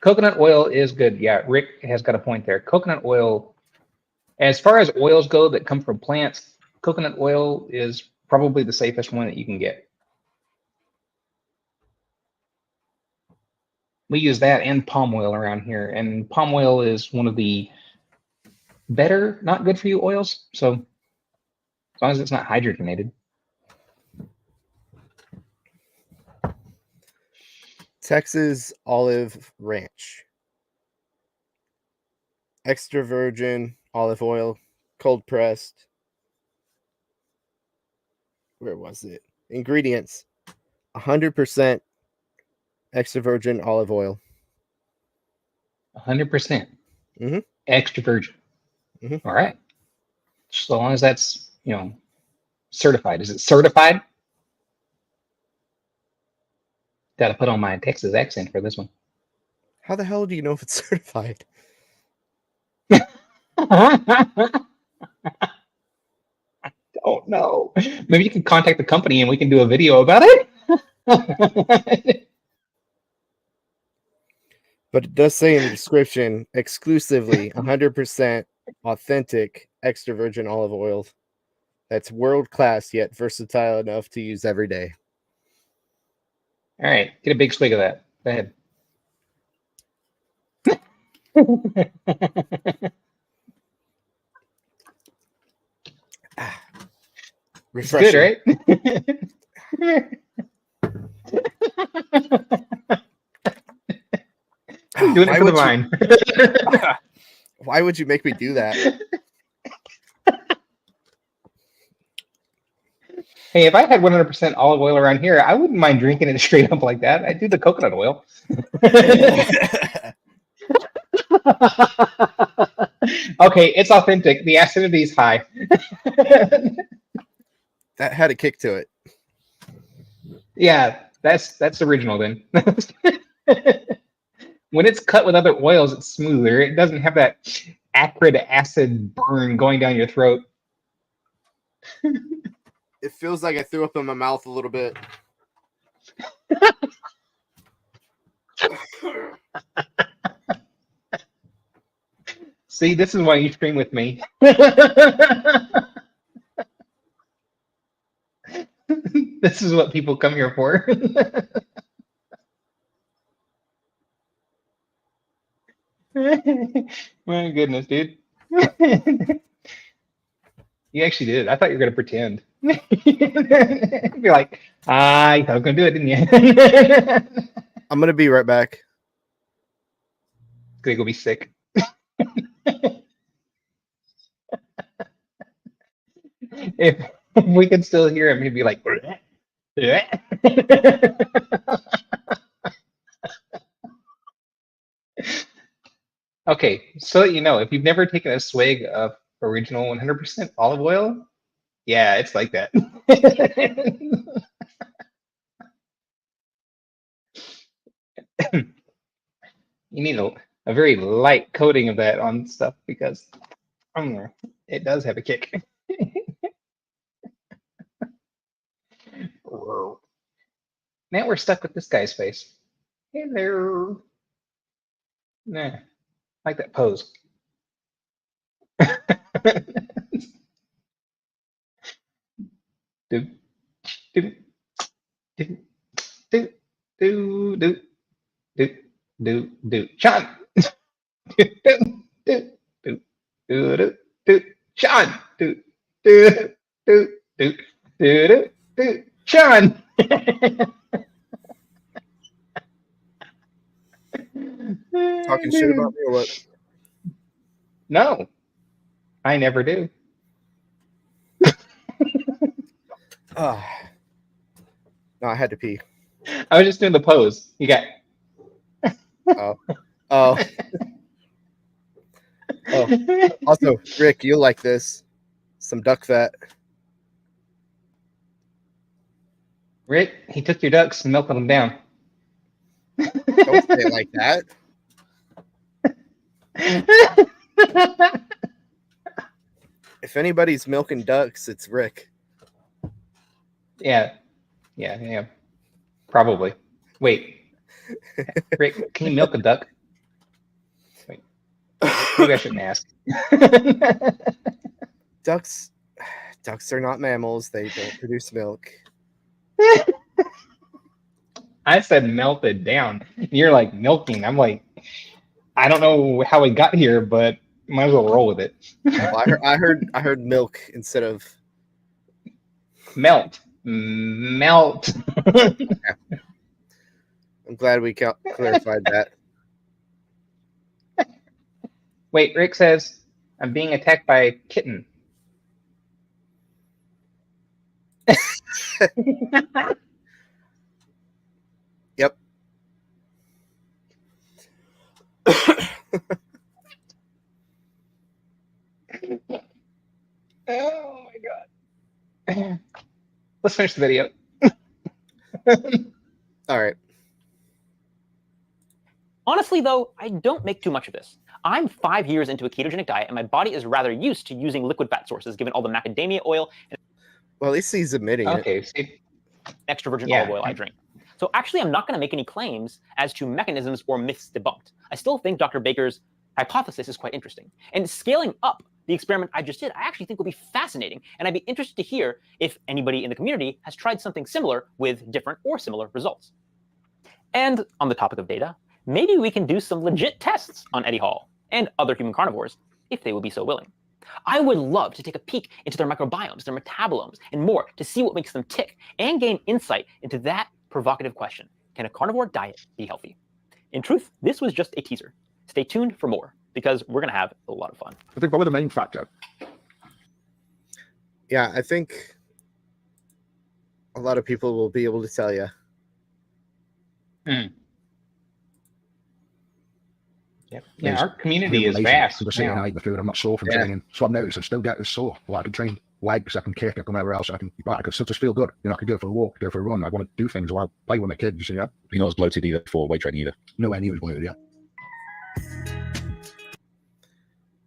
Coconut oil is good. Yeah, Rick has got a point there. Coconut oil, as far as oils go that come from plants, coconut oil is probably the safest one that you can get. We use that and palm oil around here, and palm oil is one of the better, not good for you oils. So as long as it's not hydrogenated. Texas Olive Ranch. Extra virgin olive oil, cold pressed. Where was it? Ingredients: 100% extra virgin olive oil. 100% Mhm. extra virgin. Mhm. All right. So long as that's, certified. Is it certified? Got to put on my Texas accent for this one. How the hell do you know if it's certified? Oh no. Maybe you can contact the company and we can do a video about it. But it does say in the description exclusively 100% authentic extra virgin olive oil that's world class yet versatile enough to use every day. All right, get a big swig of that. Go ahead. It's good, Refreshing. right? Doing it for the vine. Why would you make me do that? Hey, if I had 100% olive oil around here, I wouldn't mind drinking it straight up like that. I'd do the coconut oil. Okay, it's authentic. The acidity is high. That had a kick to it. Yeah, that's original then. When it's cut with other oils, it's smoother. It doesn't have that acrid acid burn going down your throat. It feels like I threw up in my mouth a little bit. See, this is why you stream with me. This is what people come here for. My goodness, dude. You actually did. I thought you were going to pretend. Be like, I was going to do it, didn't you? I'm going to be right back. Going to go be sick. If we could still hear him, he'd be like, okay, so that you know, if you've never taken a swig of original 100% olive oil, yeah, it's like that. You need a very light coating of that on stuff because it does have a kick. Whoa. Now we're stuck with this guy's face. Hey there. Nah, like that pose. do, do, do, do, do, do, do. Shawn. do, do, do, do. Shawn. Do, do, do, do, do, do. Shawn. Talking shit about me or what? No, I never do. No, I had to pee. I was just doing the pose. You got. Oh. Oh. Oh. Also, Rick, you'll like this. Some duck fat. Rick, he took your ducks and melted them down. Don't say it like that. If anybody's milking ducks, it's Rick. Yeah. Probably. Wait. Rick, can you milk a duck? Wait. Maybe I shouldn't ask. Ducks are not mammals. They don't produce milk. I said melted down. You're like milking. I'm like, I don't know how we got here, but might as well roll with it. Well, I heard milk instead of Melt. Okay. I'm glad we clarified that. Wait, Rick says, I'm being attacked by a kitten. Yep. Oh my god. Let's finish the video. All right. Honestly, though, I don't make too much of this. I'm 5 years into a ketogenic diet, and my body is rather used to using liquid fat sources, given all the macadamia oil and Well, at least he's admitting it. See. extra virgin olive oil I drink. So actually, I'm not going to make any claims as to mechanisms or myths debunked. I still think Dr. Baker's hypothesis is quite interesting. And scaling up the experiment I just did, I actually think will be fascinating. And I'd be interested to hear if anybody in the community has tried something similar with different or similar results. And on the topic of data, maybe we can do some legit tests on Eddie Hall and other human carnivores if they would be so willing. I would love to take a peek into their microbiomes, their metabolomes, and more to see what makes them tick and gain insight into that provocative question: can a carnivore diet be healthy? In truth, this was just a teaser. Stay tuned for more, because we're going to have a lot of fun. I think probably the main factor. Yeah, I think a lot of people will be able to tell you. Yeah, our community is vast. I'm not sore from training, so I've noticed I still get sore. Well, I can train legs, I can kick, I can whatever else. I can still just feel good. You know, I can go for a walk, go for a run. I want to do things while I play with my kids. Yeah, You're not as bloated either for weight training either. Nowhere near as bloated yet.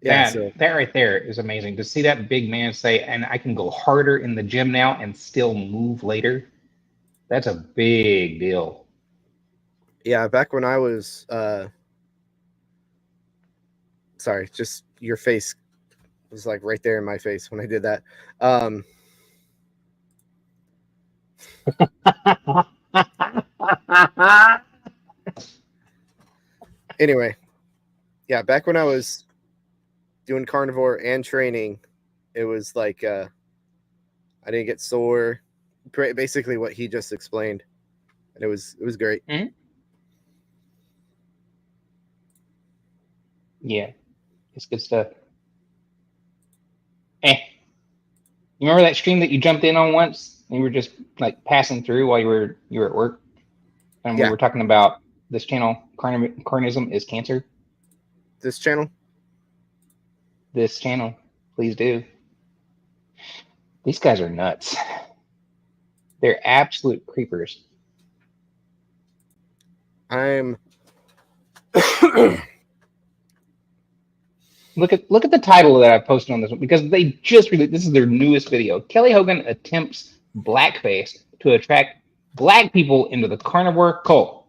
Yeah, that right there is amazing to see that big man say, and I can go harder in the gym now and still move later. That's a big deal. Yeah, back when I was sorry, just your face was like right there in my face when I did that. Anyway, yeah, back when I was doing carnivore and training, it was like I didn't get sore. Basically what he just explained. And it was great. Mm-hmm. Yeah, it's good stuff. You remember that stream that you jumped in on once? You were just like passing through while you were at work, and we were talking about this channel. Carnism is cancer. This channel. Please do. These guys are nuts. They're absolute creepers. I'm. Look at the title that I posted on this one, because they just released. This is their newest video. Kelly Hogan attempts blackface to attract black people into the carnivore cult.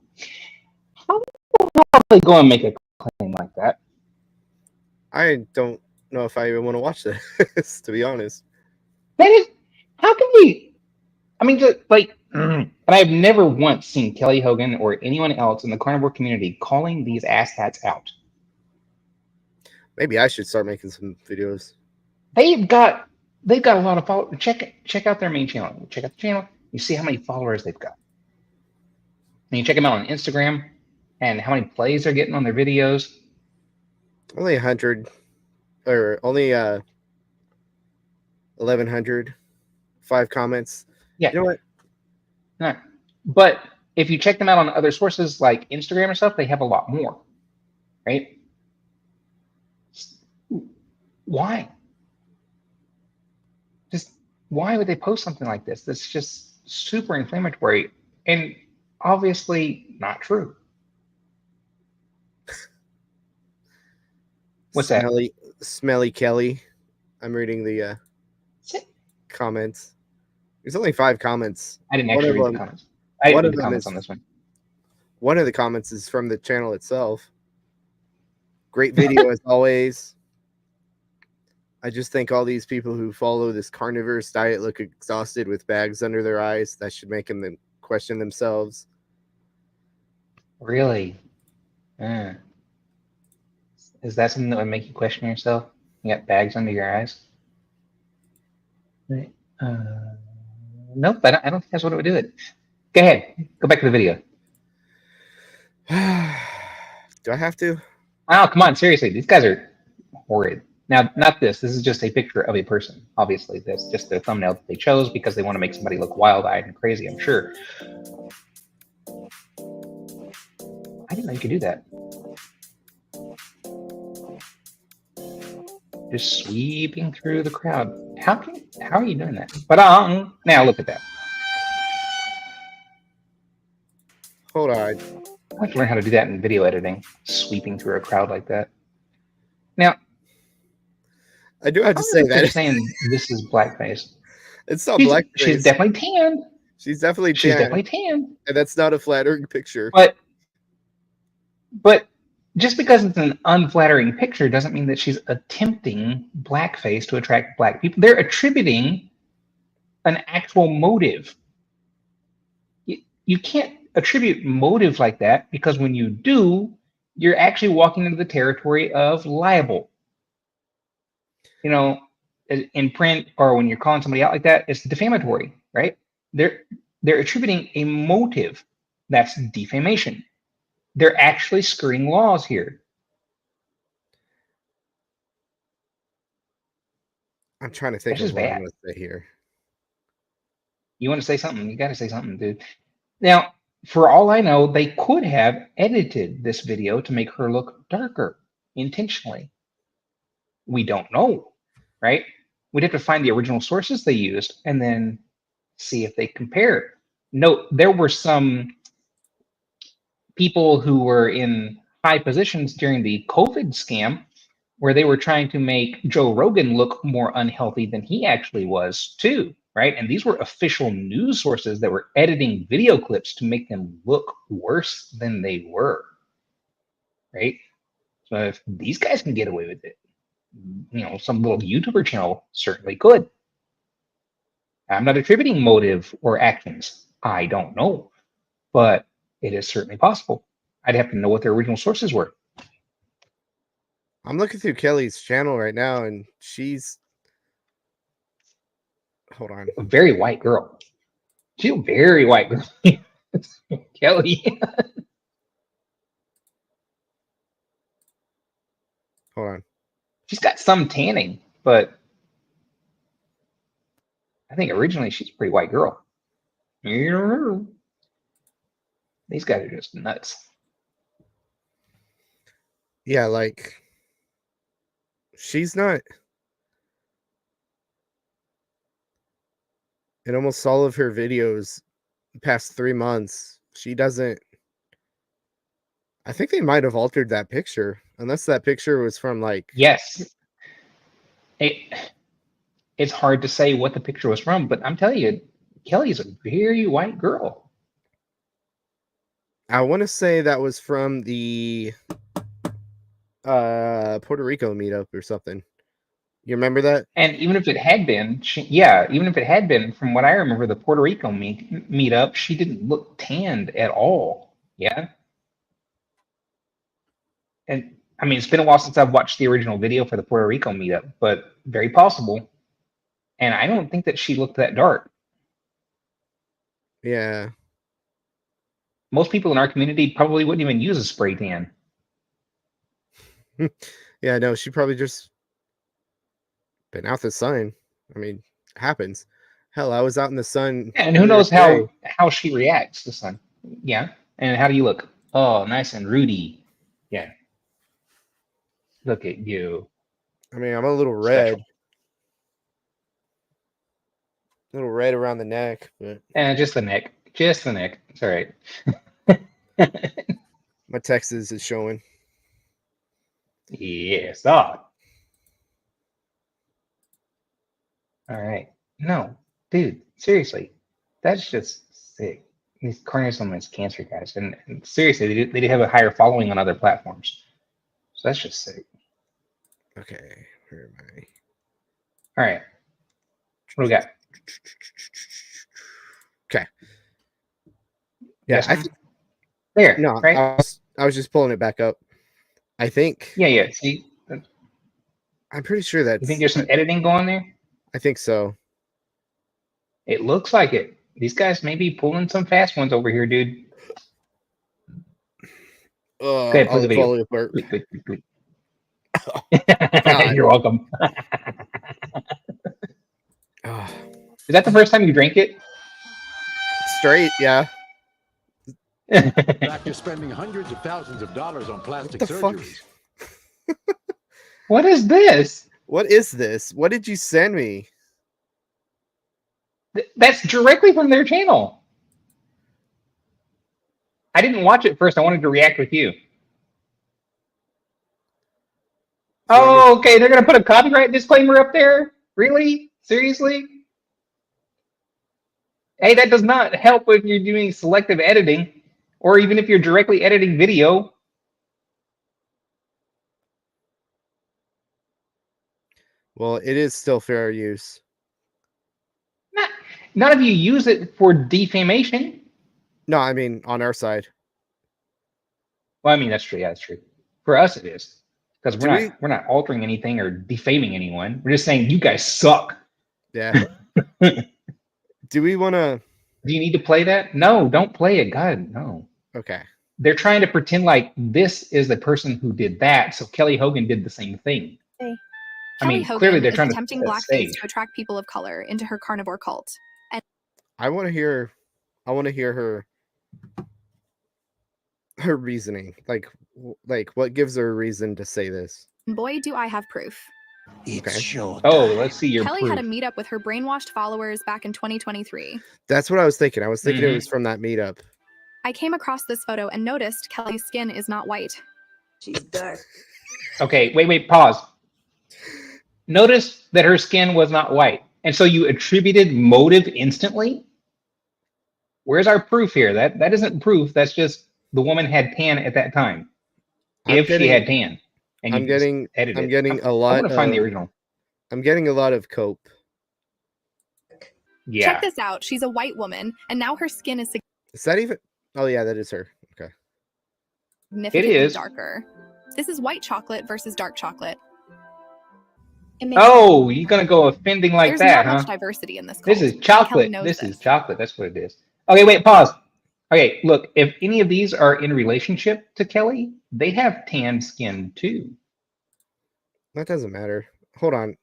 How are they going to make a claim like that? I don't know if I even want to watch this, to be honest. That is, how can we? I mean, and I've never once seen Kelly Hogan or anyone else in the carnivore community calling these asshats out. Maybe I should start making some videos. They've got a lot of followers. Check out their main channel. Check out the channel. You see how many followers they've got. And you check them out on Instagram and how many plays they're getting on their videos. Only 100, or only 1,100. 5 comments. Yeah. You know what? No. But if you check them out on other sources like Instagram or stuff, they have a lot more, right? Why? Just why would they post something like this? That's just super inflammatory and obviously not true. What's that? Smelly Kelly. I'm reading the comments. There's only 5 comments. I didn't actually read the comments. I didn't read the comments on this one. One of the comments is from the channel itself. Great video as always. I just think all these people who follow this carnivorous diet look exhausted with bags under their eyes. That should make them question themselves. Really? Is that something that would make you question yourself? You got bags under your eyes? Nope, I don't think that's what it would do it. Go ahead. Go back to the video. Do I have to? Oh, come on. Seriously. These guys are horrid. Now, not this. This is just a picture of a person. Obviously, that's just their thumbnail that they chose because they want to make somebody look wild-eyed and crazy, I'm sure. I didn't know you could do that. Just sweeping through the crowd. How are you doing that? But now look at that. Hold on. I have to learn how to do that in video editing. Sweeping through a crowd like that. Now, I do have to say that. Saying this is blackface. It's not blackface. She's definitely tan. She's definitely tan. And that's not a flattering picture. But just because it's an unflattering picture doesn't mean that she's attempting blackface to attract black people. They're attributing an actual motive. You can't attribute motive like that, because when you do, you're actually walking into the territory of liable. You know, in print or when you're calling somebody out like that, it's defamatory, right? They're attributing a motive. That's defamation. They're actually skirting laws here. I'm trying to think That's of just what I'm bad. going to say here. You want to say something? You got to say something, dude. Now, for all I know, they could have edited this video to make her look darker intentionally. We don't know, right? We'd have to find the original sources they used and then see if they compare. Note, there were some people who were in high positions during the COVID scam where they were trying to make Joe Rogan look more unhealthy than he actually was, too, right? And these were official news sources that were editing video clips to make them look worse than they were, right? So if these guys can get away with it, you know, some little YouTuber channel certainly could. I'm not attributing motive or actions. I don't know, but it is certainly possible. I'd have to know what their original sources were. I'm looking through Kelly's channel right now, and she's... Hold on. A very white girl. She's a very white girl. Kelly. Hold on. She's got some tanning, but I think originally she's a pretty white girl. These guys are just nuts. Yeah, like... She's not... In almost all of her videos the past 3 months, she doesn't... I think they might have altered that picture, unless that picture was from like... Yes. It's hard to say what the picture was from, but I'm telling you, Kelly's a very white girl. I want to say that was from the Puerto Rico meetup or something. You remember that? And even if it had been, even if it had been, from what I remember, the Puerto Rico meetup, she didn't look tanned at all. Yeah. And I mean, it's been a while since I've watched the original video for the Puerto Rico meetup, but very possible. And I don't think that she looked that dark. Yeah. Most people in our community probably wouldn't even use a spray tan. Yeah, no, she probably just been out the sun. I mean, it happens. Hell, I was out in the sun. And who knows how she reacts to sun. Yeah. And how do you look? Oh, nice and ruddy. Yeah. Look at you. I mean, I'm a little red. Special. A little red around the neck, but Just the neck. Just the neck. It's all right. my Texas is showing. Yes. Oh. All right. No, dude, seriously. That's just sick. These carnivore cancer guys. And seriously, they do have a higher following on other platforms. So that's just sick. Okay, where am I? All right. What do we got? Okay. Yeah, Yes, there. no, right? I was just pulling it back up. I think. Yeah. See, I'm pretty sure that's... you think there's some editing going there? I think so. It looks like it. These guys may be pulling some fast ones over here, dude. Go ahead, play the video. Click. You're welcome. Is that the first time you drank it? Straight, yeah. After spending hundreds of thousands of dollars on plastic surgery. What is this? What is this? What did you send me? That's directly from their channel. I didn't watch it first. I wanted to react with you. Oh, okay. They're going to put a copyright disclaimer up there? Really? Seriously? Hey, that does not help if you're doing selective editing, or even if you're directly editing video. Well, it is still fair use. None of you use it for defamation. No, I mean on our side. Well, I mean that's true. Yeah, that's true. For us, it is because Do we're not altering anything or defaming anyone. We're just saying you guys suck. Yeah. Do we want to? Do you need to play that? No, don't play it. God, no. Okay. They're trying to pretend like this is the person who did that. So Kelly Hogan did the same thing. Hey. I Kelly mean, Hogan clearly they're is trying to attempting set the blackface stage. to attract people of color into her carnivore cult. And I want to hear her reasoning. Like what gives her a reason to say this? boy, do I have proof. It's showtime. Oh, let's see your Kelly proof. had a meetup with her brainwashed followers back in 2023. That's what I was thinking. I was thinking it was from that meetup. I came across this photo and noticed Kelly's skin is not white. She's dark. Okay, wait, pause. Notice that her skin was not white. And so you attributed motive instantly? Where's our proof here? That isn't proof. That's just the woman had tan at that time. She had tan. And I'm getting a lot. I'm gonna find the original. I'm getting a lot of cope. Yeah. Check this out. She's a white woman, and now her skin is Is that even? Oh yeah, that is her. Okay. significantly is. darker. This is white chocolate versus dark chocolate. Oh, you're gonna go offending like There's that, not huh? much diversity in this cult. This is and Kelly chocolate. knows This is chocolate. That's what it is. Okay, wait, pause. Okay, look, if any of these are in relationship to Kelly, they have tan skin too. That doesn't matter. Hold on.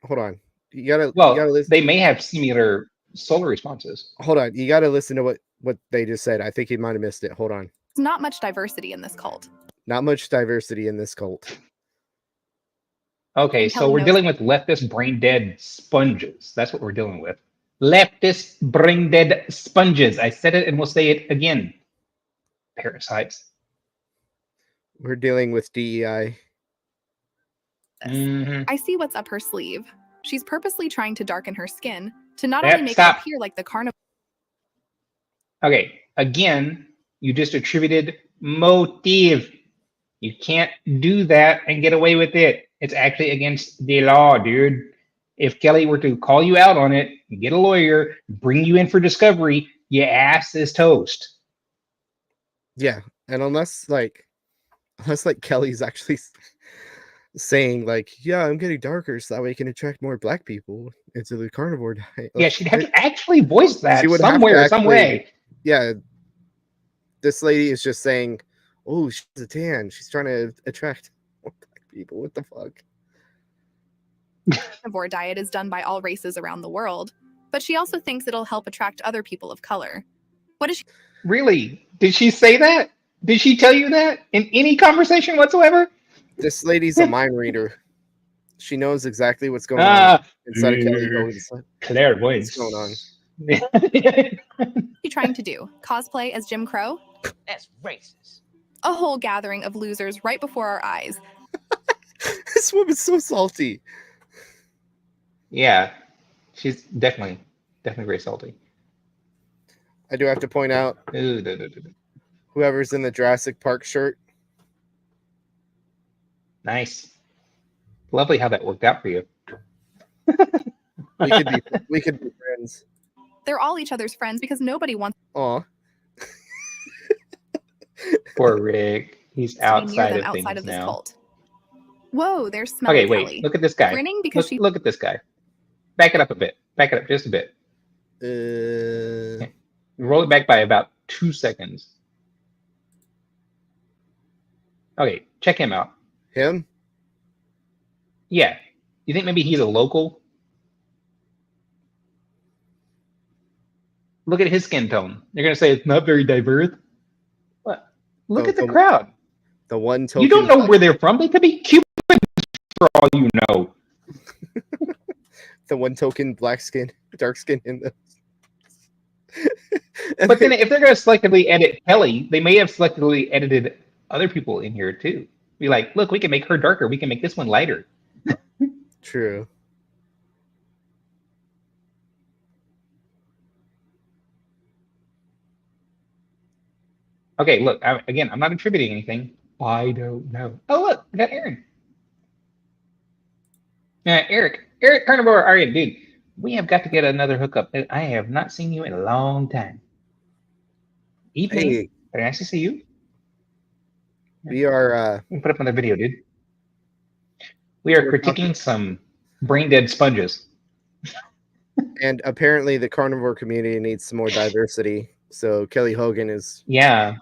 You gotta listen. They may have similar solar responses. Hold on. You gotta listen to what they just said. I think you might have missed it. Hold on. There's not much diversity in this cult. Not much diversity in this cult. Okay, And so Kelly we're knows dealing with leftist brain dead sponges. That's what we're dealing with. Leftist brain dead sponges. I said it and we'll say it again. Parasites. We're dealing with DEI. Mhm. I see what's up her sleeve. She's purposely trying to darken her skin to not Yep, only make stop. it appear like the carnivore. Okay, again, you just attributed motive. You can't do that and get away with it. It's actually against the law, dude. If Kelly were to call you out on it, get a lawyer, bring you in for discovery, your ass is toast. Yeah, and unless Kelly's actually saying like, yeah, I'm getting darker so that way you can attract more black people into the carnivore diet. Yeah, she'd have to actually voice that She would have to somewhere, some actually- way. Yeah, this lady is just saying, oh, she's a tan. She's trying to attract more black people. What the fuck? Carnivore diet is done by all races around the world, but she also thinks it'll help attract other people of color. What is she? Really? Did she say that? Did she tell you that in any conversation whatsoever? This lady's a mind reader. She knows exactly what's going on inside of Kelly Hogan's. Clairvoyance. What's going on? She trying to do? Cosplay as Jim Crow? That's racist. A whole gathering of losers right before our eyes. This woman's so salty. Yeah, she's definitely very salty. I do have to point out Ooh, whoever's in the Jurassic Park shirt. nice. Lovely how that worked out for you. We could be friends. They're all each other's friends because nobody wants Aw. Poor Rick. He's to be near outside them of outside things of this now. cult. Whoa, there's smelly Okay, wait. Kelly. Look at this guy. Grinning because she Look at this guy. Back it up a bit. Back it up just a bit. Roll it back by about 2 seconds. Okay, check him out. Him? Yeah. You think maybe he's a local? Look at his skin tone. You're gonna say it's not very diverse. What? Look at the crowd. The one token. You don't know where they're from. They could be Cubans for all you know. The one token black skin, dark skin in the. But then if they're gonna selectively edit Kelly, they may have selectively edited other people in here too. Be like, look, we can make her darker. We can make this one lighter. True. Okay, look, I'm not attributing anything. I don't know. Oh, look, I got Aaron. Eric Carnivore, all right, dude. We have got to get another hookup. I have not seen you in a long time. Evening. Hey, Did I actually see you? we are You can put up another video, dude. We are we're talking, critiquing some brain dead sponges. and apparently the carnivore community needs some more diversity. So Kelly Hogan is Yeah,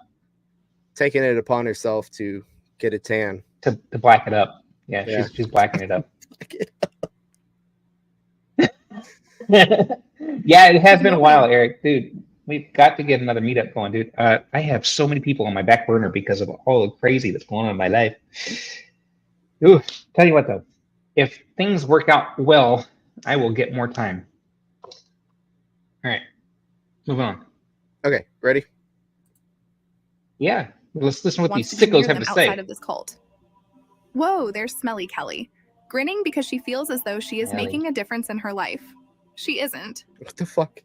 taking it upon herself to get a tan. to black it up. Yeah, Yeah. she's blacking it up. Yeah, it has been a while, Eric. Dude, we've got to get another meetup going, dude. I have so many people on my back burner because of all the crazy that's going on in my life. Ooh, tell you what though, if things work out well, I will get more time. All right, move on. Okay, ready? Yeah, let's listen to what Wants these to be sickos near have them to outside say. of this cult. Whoa, there's Smelly Kelly, grinning because she feels as though she is Kelly. making a difference in her life. She isn't. What the fuck?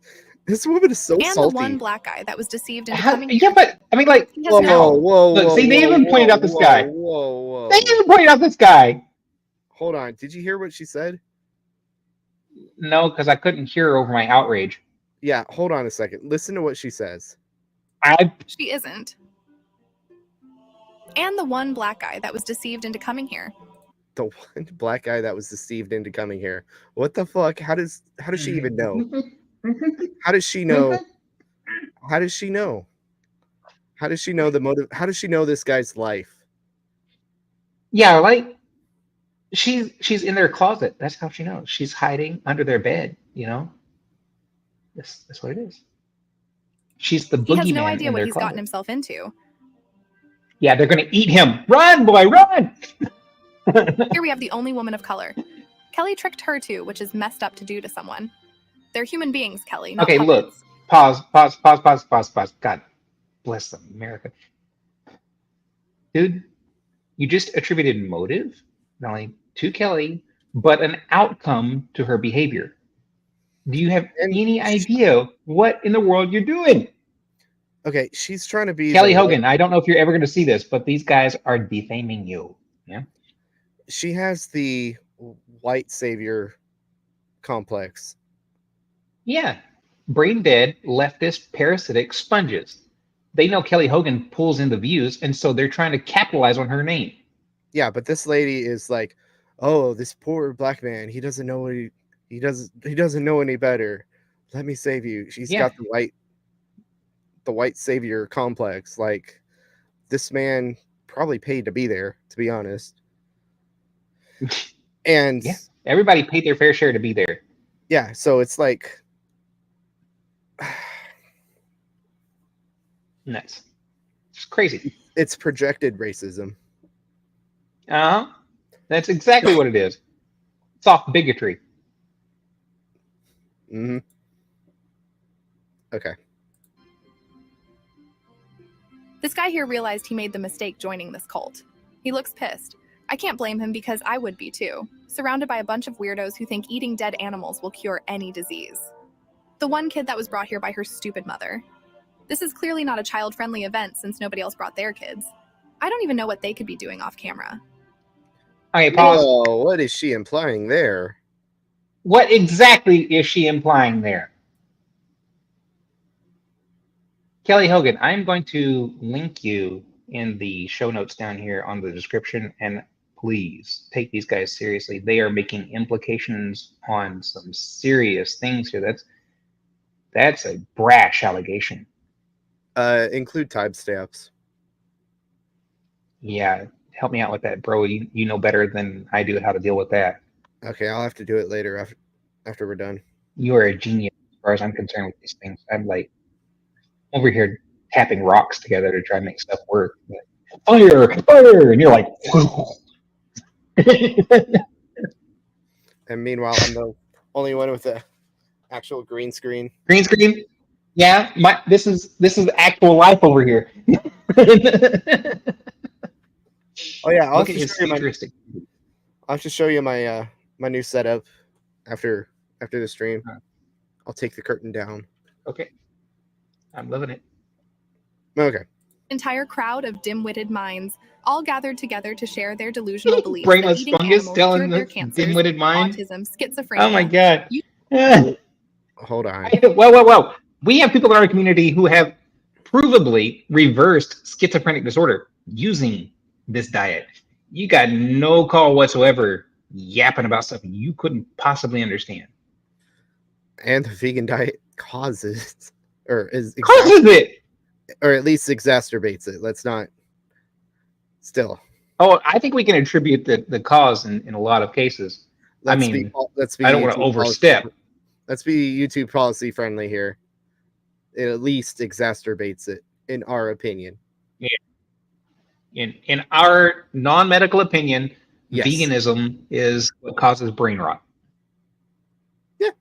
This woman is so And salty. the one black guy that was deceived into How, coming yeah, here. but I mean, like, He has Whoa, no. whoa, look, whoa, see, they whoa, even pointed whoa, out this whoa, guy. Whoa. They even pointed out this guy. Hold on. Did you hear what she said? No, because I couldn't hear her over my outrage. Yeah, hold on a second. Listen to what she says. She isn't. And the one black guy that was deceived into coming here. The one black guy that was deceived into coming here. What the fuck? How does she even know? How does she know? How does she know? How does she know the motive? How does she know this guy's life? Yeah, like she's in their closet. That's how she knows. She's hiding under their bed. You know, that's what it is. She's the He has no boogeyman idea in what their he's closet. gotten himself into. Yeah, they're gonna eat him. Run, boy, run! Here we have the only woman of color. Kelly tricked her too, which is messed up to do to someone. They're human beings, Kelly. Not Okay, look. puppets. Pause. God bless America. Dude, you just attributed motive, not only to Kelly, but an outcome to her behavior. Do you have any idea what in the world you're doing? Okay, she's trying to be Kelly Hogan, I don't know if you're ever going to see this, but these guys are defaming you. Yeah. She has the white savior complex. Yeah. Brain dead, leftist, parasitic sponges. They know Kelly Hogan pulls in the views, and so they're trying to capitalize on her name. Yeah, but this lady is like, oh, this poor black man, he doesn't know what he doesn't know any better. Let me save you. She's got the white savior complex. Like, this man probably paid to be there, to be honest. And yeah, everybody paid their fair share to be there. Yeah, so it's like nuts. It's crazy. It's projected racism. That's exactly what it is. Soft bigotry. Mm-hmm. Okay. This guy here realized he made the mistake joining this cult. He looks pissed. I can't blame him because I would be too, surrounded by a bunch of weirdos who think eating dead animals will cure any disease. The one kid that was brought here by her stupid mother. This is clearly not a child-friendly event since nobody else brought their kids. I don't even know what they could be doing off camera. Okay, pause. Oh, what is she implying there? What exactly is she implying there? Kelly Hogan, I'm going to link you in the show notes down here on the description, and please take these guys seriously. They are making implications on some serious things here. That's a brash allegation. Include timestamps. Yeah, help me out with that, bro. You know better than I do how to deal with that. Okay, I'll have to do it later after we're done. You are a genius as far as I'm concerned with these things. I'm like over here tapping rocks together to try and make stuff work. Fire! And you're like, and meanwhile, I'm the only one with the actual green screen. Green screen? Yeah, this is actual life over here. Oh yeah, I'll have to show you my my new setup after the stream. I'll take the curtain down. Okay. I'm loving it. Okay. Entire crowd of dim-witted minds all gathered together to share their delusional beliefs Brainless that eating fungus animals telling cured their the cancers, dim-witted mind. autism, schizophrenia. Oh my god. Hold on. Whoa. We have people in our community who have provably reversed schizophrenic disorder using this diet. You got no call whatsoever yapping about stuff you couldn't possibly understand. And the vegan diet causes or it, or at least exacerbates it. Let's not still. Oh, I think we can attribute the cause in a lot of cases. Let's I be I don't want to overstep. Let's be YouTube policy friendly here. It at least exacerbates it, in our opinion. Yeah. In our non-medical opinion, yes. Veganism is what causes brain rot. Yeah,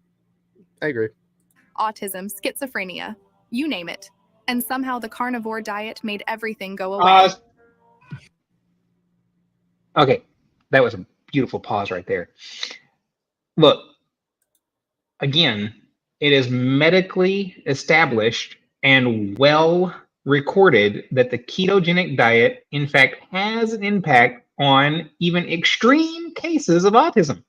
I agree. Autism, schizophrenia, you name it. And somehow the carnivore diet made everything go away. Okay, that was a beautiful pause right there. Look, again, it is medically established and well recorded that the ketogenic diet, in fact, has an impact on even extreme cases of autism.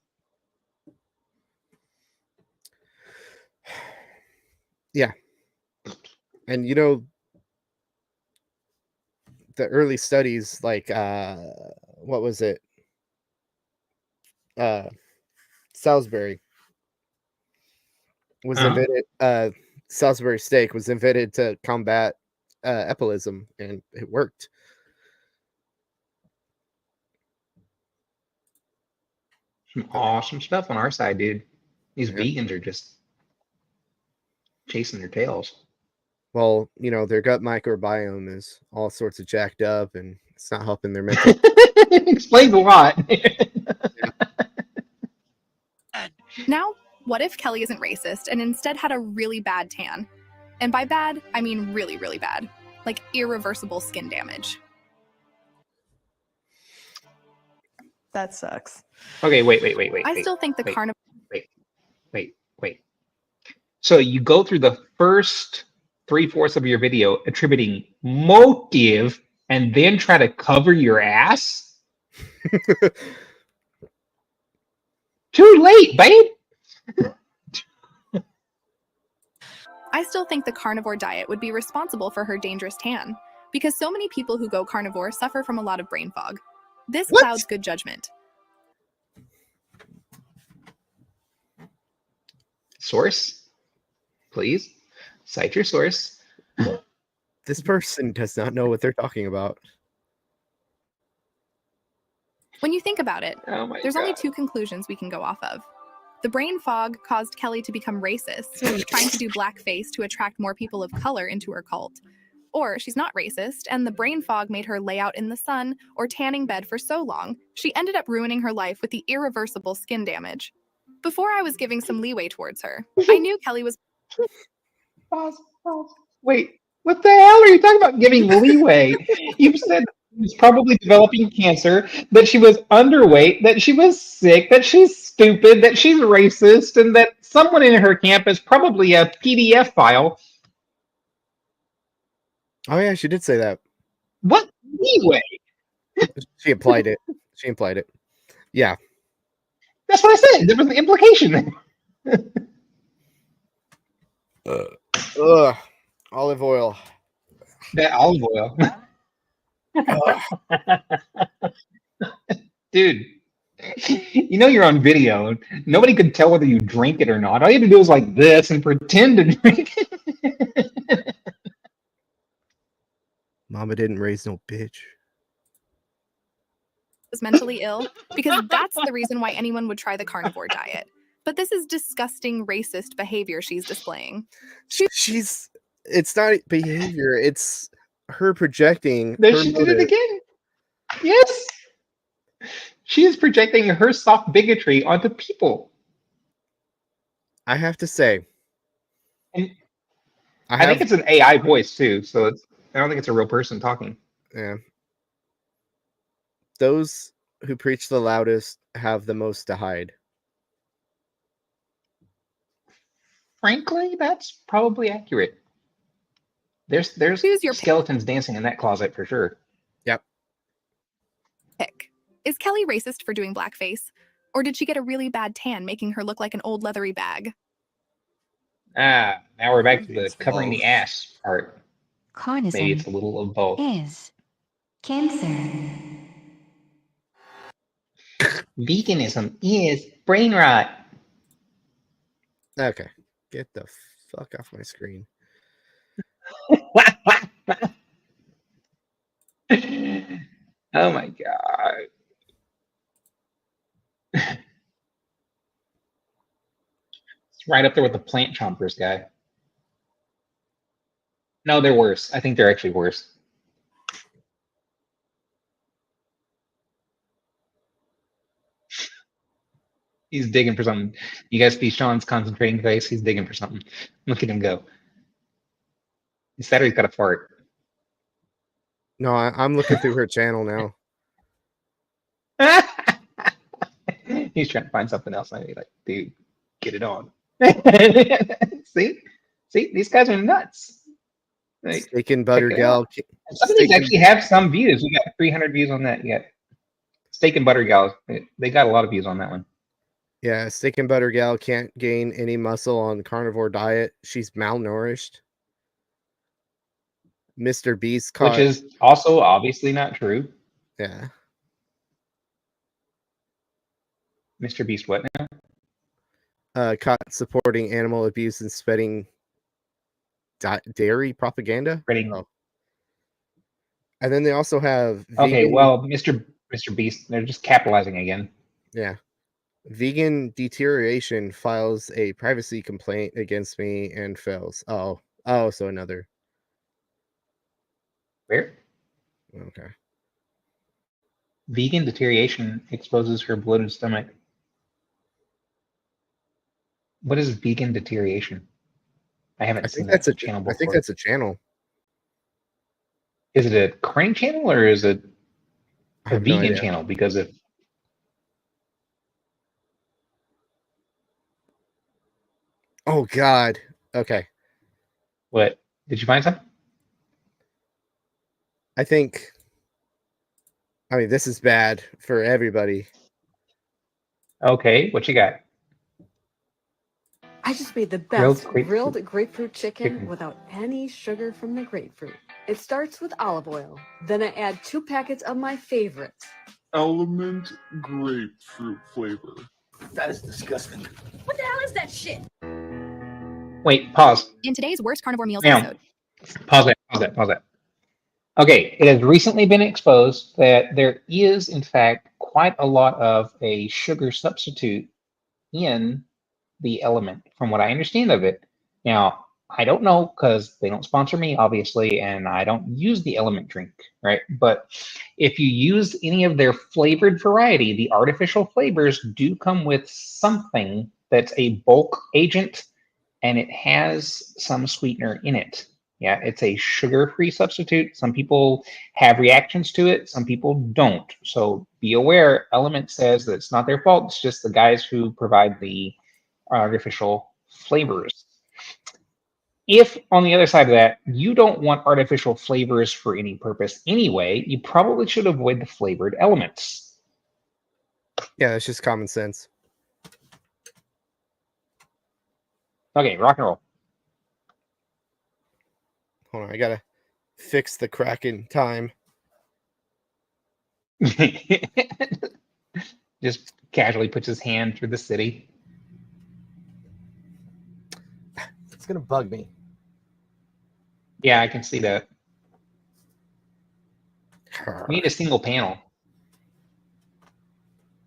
Yeah. And you know, the early studies, like what was it? Salisbury was invented. Salisbury steak was invented to combat epilism, and it worked. Some awesome stuff on our side, dude. These vegans are just chasing their tails. Well, you know, their gut microbiome is all sorts of jacked up, and it's not helping their mental. Explains a lot. Now, what if Kelly isn't racist and instead had a really bad tan? And by bad, I mean really, really bad. Like irreversible skin damage. That sucks. Okay, wait. I still think the carnivore... Wait. So you go through the first 3/4 of your video attributing motive and then try to cover your ass? Too late, babe! I still think the carnivore diet would be responsible for her dangerous tan, because so many people who go carnivore suffer from a lot of brain fog. This clouds good judgment. Source? Please? Cite your source. This person does not know what they're talking about. When you think about it, there's only two conclusions we can go off of. The brain fog caused Kelly to become racist, trying to do blackface to attract more people of color into her cult. Or she's not racist, and the brain fog made her lay out in the sun or tanning bed for so long, she ended up ruining her life with the irreversible skin damage. Before I was giving some leeway towards her, I knew Kelly was... Pause. Wait, what the hell are you talking about giving leeway? You said she was probably developing cancer, that she was underweight, that she was sick, that she's stupid, that she's racist, and that someone in her camp is probably a PDF file. Oh yeah, she did say that. What leeway? She implied it. Yeah. That's what I said. There was an implication. Olive oil. That olive oil. Dude, you know you're on video. Nobody could tell whether you drink it or not. All you had to do was like this and pretend to drink it. Mama didn't raise no bitch. Was mentally ill, because that's the reason why anyone would try the carnivore diet. But this is disgusting racist behavior she's displaying. It's not behavior, it's her projecting. There she did it again. Yes. She is projecting her soft bigotry onto people. I have to say. And I think it's an AI voice too, so I don't think it's a real person talking. Yeah. Those who preach the loudest have the most to hide. Frankly, that's probably accurate. There's skeletons dancing in that closet for sure. Yep. Pick. Is Kelly racist for doing blackface? Or did she get a really bad tan, making her look like an old leathery bag? Now we're back to the covering the ass part. Maybe it's a little of both. Is cancer. Veganism is brain rot. Okay, get the fuck off my screen. Oh my god. It's right up there with the plant chompers guy. No, they're worse. I think they're actually worse. He's digging for something. You guys see Shawn's concentrating face? He's digging for something. Look at him go. He said he's got a fart. No, I'm looking through her channel now. He's trying to find something else. I'm like, dude, get it on. See? These guys are nuts. Like, Steak and butter gal. Some of these actually have some views. We got 300 views on that yet. Steak and butter gal. They got a lot of views on that one. Yeah, steak and butter gal can't gain any muscle on carnivore diet. She's malnourished. Mr. Beast caught. Which is also obviously not true. Yeah. Mr. Beast what now? Caught supporting animal abuse and spreading dairy propaganda. Spreading. Oh. And then they also have Okay, vegan, well, Mr. Beast, they're just capitalizing again. Yeah. Vegan Deterioration files a privacy complaint against me and fails. Oh, so another. Where? Okay. Vegan Deterioration exposes her bloated stomach. What is vegan deterioration? I haven't seen that channel before. I think that's a channel. Is it a crane channel or is it a vegan no channel? Because if oh god. Okay. What? Did you find something? I mean, this is bad for everybody. Okay, what you got? I just made the Grilled best grilled grapefruit chicken without any sugar from the grapefruit. It starts with olive oil. Then I add 2 packets of my favorites. Element grapefruit flavor. That is disgusting. What the hell is that shit? Wait, pause. In today's Worst Carnivore Meals Now, episode. Pause that. Okay, it has recently been exposed that there is, in fact, quite a lot of a sugar substitute in the element, from what I understand of it. Now, I don't know because they don't sponsor me, obviously, and I don't use the element drink, right? But if you use any of their flavored variety, the artificial flavors do come with something that's a bulk agent, and it has some sweetener in it. Yeah, it's a sugar-free substitute. Some people have reactions to it. Some people don't. So be aware, Element says that it's not their fault. It's just the guys who provide the artificial flavors. If, on the other side of that, you don't want artificial flavors for any purpose anyway, you probably should avoid the flavored elements. Yeah, it's just common sense. Okay, rock and roll. Hold on, I gotta fix the Kraken time. Just casually puts his hand through the city. It's gonna bug me. Yeah, I can see that. We need a single panel.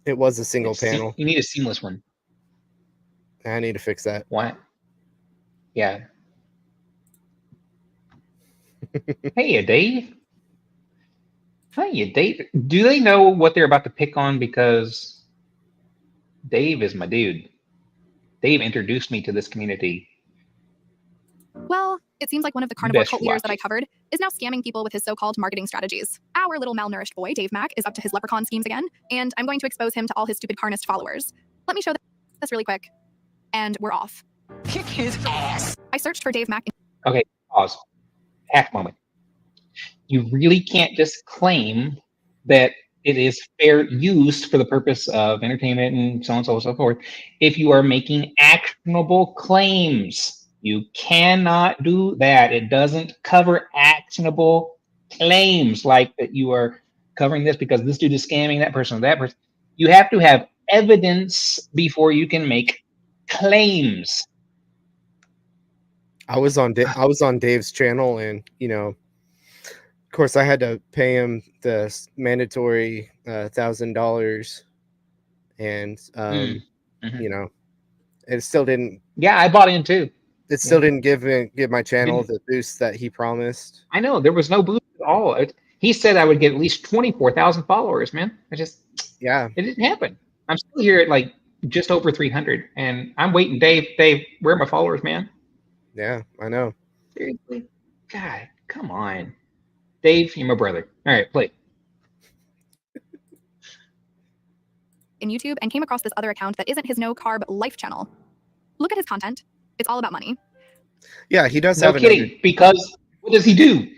It was a single panel. You need a seamless one. I need to fix that. What? Yeah. Hey, Dave. Hey, Dave. Do they know what they're about to pick on? Because Dave is my dude. Dave introduced me to this community. Well, it seems like one of the carnivore cult leaders that I covered is now scamming people with his so-called marketing strategies. Our little malnourished boy, Dave Mack, is up to his leprechaun schemes again, and I'm going to expose him to all his stupid carnist followers. Let me show this really quick. And we're off. Kick his ass. I searched for Dave Mack. Okay, pause. Half moment. You really can't just claim that it is fair use for the purpose of entertainment and so on and so forth if you are making actionable claims. You cannot do that. It doesn't cover actionable claims like that you are covering this because this dude is scamming that person or that person. You have to have evidence before you can make claims. I was on Dave's channel, and of course, I had to pay him the mandatory $1,000, and it still didn't. Yeah, I bought in too. It still didn't give my channel the boost that he promised. I know there was no boost at all. He said I would get at least 24,000 followers, man. It didn't happen. I'm still here at like just over 300, and I'm waiting. Dave, where are my followers, man? Yeah, I know. Seriously, God, come on, Dave, you're my brother. All right, play. In YouTube and came across this other account that isn't his no carb life channel. Look at his content. It's all about money. Yeah, he does no have kidding. Because what does he do?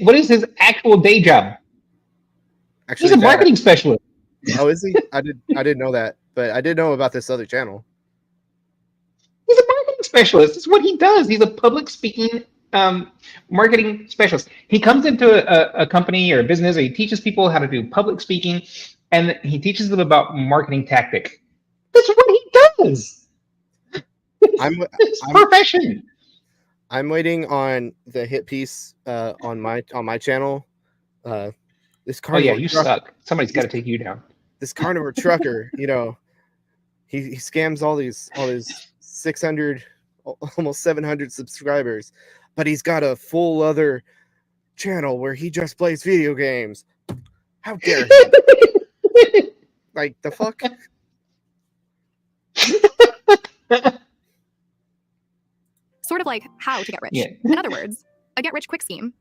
What is his actual day job? Actually, he's a marketing specialist. Oh, is he? I didn't know that, but I did know about this other channel. He's a marketing specialist. That's what he does. He's a public speaking marketing specialist. He comes into a company or a business, or he teaches people how to do public speaking, and he teaches them about marketing tactic. That's what he does. It's profession. I'm waiting on the hit piece on my channel. This carnivore. Oh yeah, you suck. Somebody's got to take you down. This carnivore trucker, he scams all these 600, almost 700 subscribers, but he's got a full other channel where he just plays video games. How dare he? Like, the fuck? Sort of like how to get rich. Yeah. In other words, a get-rich-quick scheme.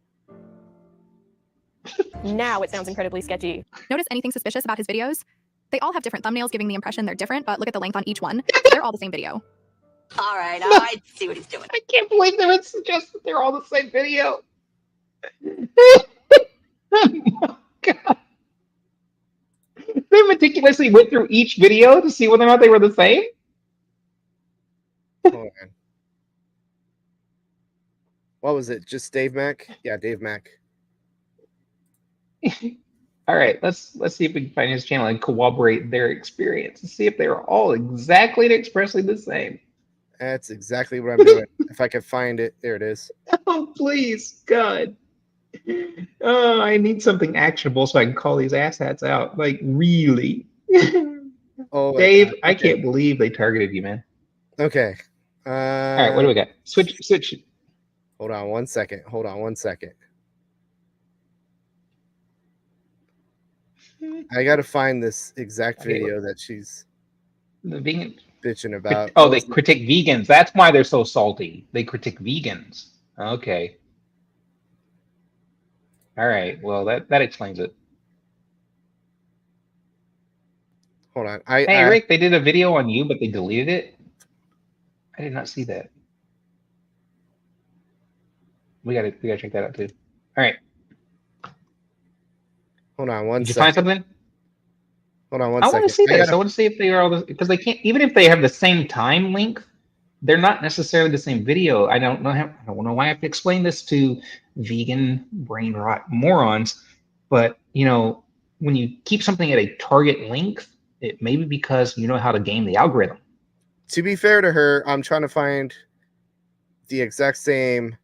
Now it sounds incredibly sketchy. Notice anything suspicious about his videos? They all have different thumbnails giving the impression they're different, but look at the length on each one. They're all the same video. All right, I see what he's doing. I can't believe they would suggest that they're all the same video. Oh my God. They meticulously went through each video to see whether or not they were the same? Oh, man. What was it? Just Dave Mack? Yeah, Dave Mack. All right, let's see if we can find his channel and corroborate their experience and see if they were all exactly and expressly the same. That's exactly what I'm doing. If I could find it, there it is. Oh, please, God. Oh, I need something actionable so I can call these asshats out. Like, really? Oh, Dave, I can't believe they targeted you, man. Okay. All right, what do we got? Switch. Hold on one second. I got to find this exact video that she's the vegan bitching about. Oh, they critique vegans. That's why they're so salty. They critique vegans. Okay. All right. Well, that explains it. Hold on. Hey, Rick, they did a video on you, but they deleted it. I did not see that. We gotta check that out too. All right. Hold on one second. Did you find something? Hold on one I second. want to see this. I want to see if they are all the, because they can't, even if they have the same time length, they're not necessarily the same video. I don't know why I have to explain this to vegan brain rot morons, but when you keep something at a target length, it may be because you know how to game the algorithm. To be fair to her, I'm trying to find the exact same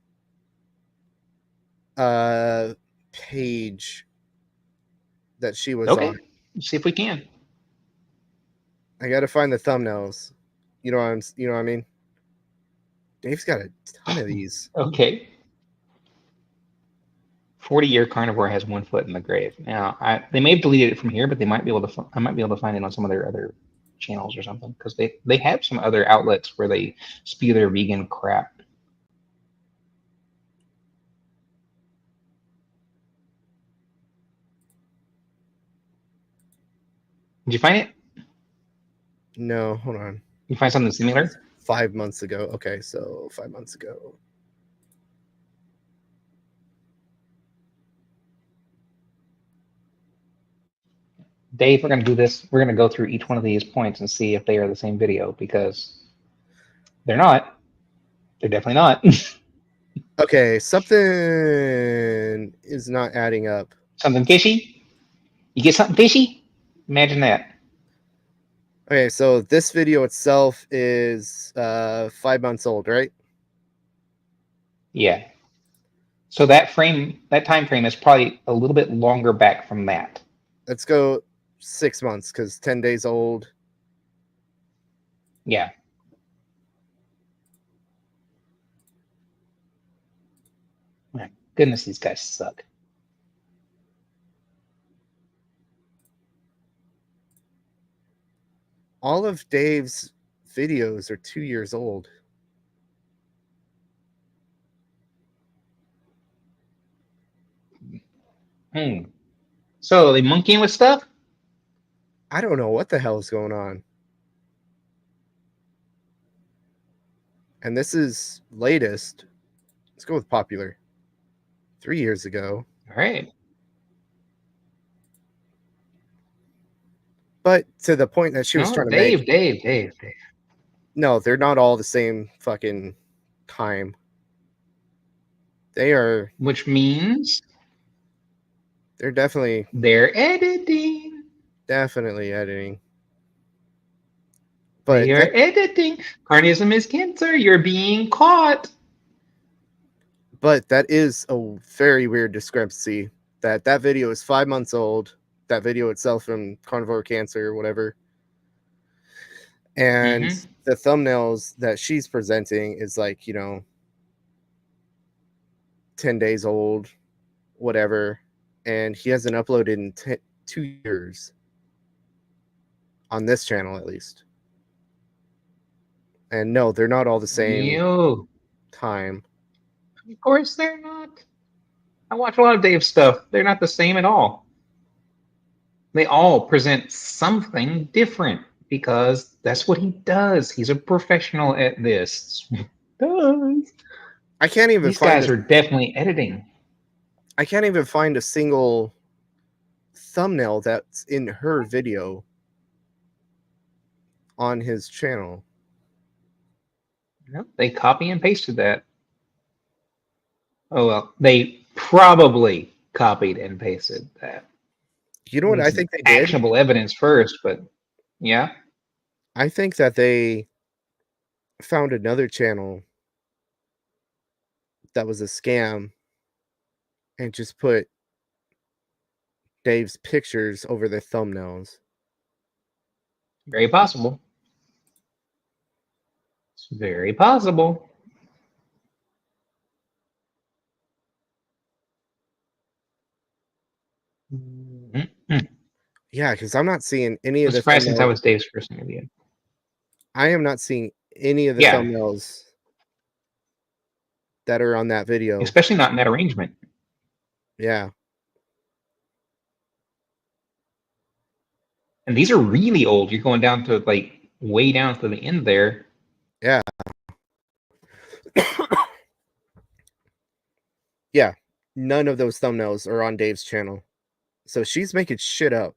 page that she was on. Let's see if we can. I got to find the thumbnails. You know what I mean? Dave's got a ton of these. Okay. 40-year carnivore has one foot in the grave. Now, they may have deleted it from here, but they might be able to. I might be able to find it on some of their other channels or something, because they have some other outlets where they spew their vegan crap. Did you find it? No, hold on. You find something similar? 5 months ago. Okay, so 5 months ago. Dave, we're going to do this. We're going to go through each one of these points and see if they are the same video, because they're not. They're definitely not. Okay, something is not adding up. Something fishy? You get something fishy? Imagine that. Okay, so this video itself is 5 months old, right? Yeah. So that time frame is probably a little bit longer back from that. Let's go 6 months because 10 days old. Yeah. My goodness, these guys suck. All of Dave's videos are 2 years old. So are they monkeying with stuff? I don't know what the hell is going on. And this is latest. Let's go with popular. 3 years ago. All right. But to the point that she was trying to make. Dave. No, they're not all the same fucking time. They are. Which means they're definitely. They're editing. Definitely editing. But they are editing. Carnism is cancer. You're being caught. But that is a very weird discrepancy. That video is 5 months old. That video itself from Carnivore Cancer or whatever. And the thumbnails that she's presenting is like, 10 days old, whatever. And he hasn't uploaded in 2 years. On this channel, at least. And no, they're not all the same time. Of course they're not. I watch a lot of Dave's stuff. They're not the same at all. They all present something different because that's what he does. He's a professional at this. I can't even These guys are definitely editing. I can't even find a single thumbnail that's in her video on his channel. Nope, they copy and pasted that. Oh, well, they probably copied and pasted that. You know what I think they did? Actionable evidence first, but yeah. I think that they found another channel that was a scam and just put Dave's pictures over the thumbnails. Very possible. It's very possible. Yeah, because I'm not seeing any of the surprised since that was Dave's first interview. I am not seeing any of the thumbnails that are on that video. Especially not in that arrangement. Yeah. And these are really old. You're going down to like way down to the end there. Yeah. Yeah. None of those thumbnails are on Dave's channel. So she's making shit up.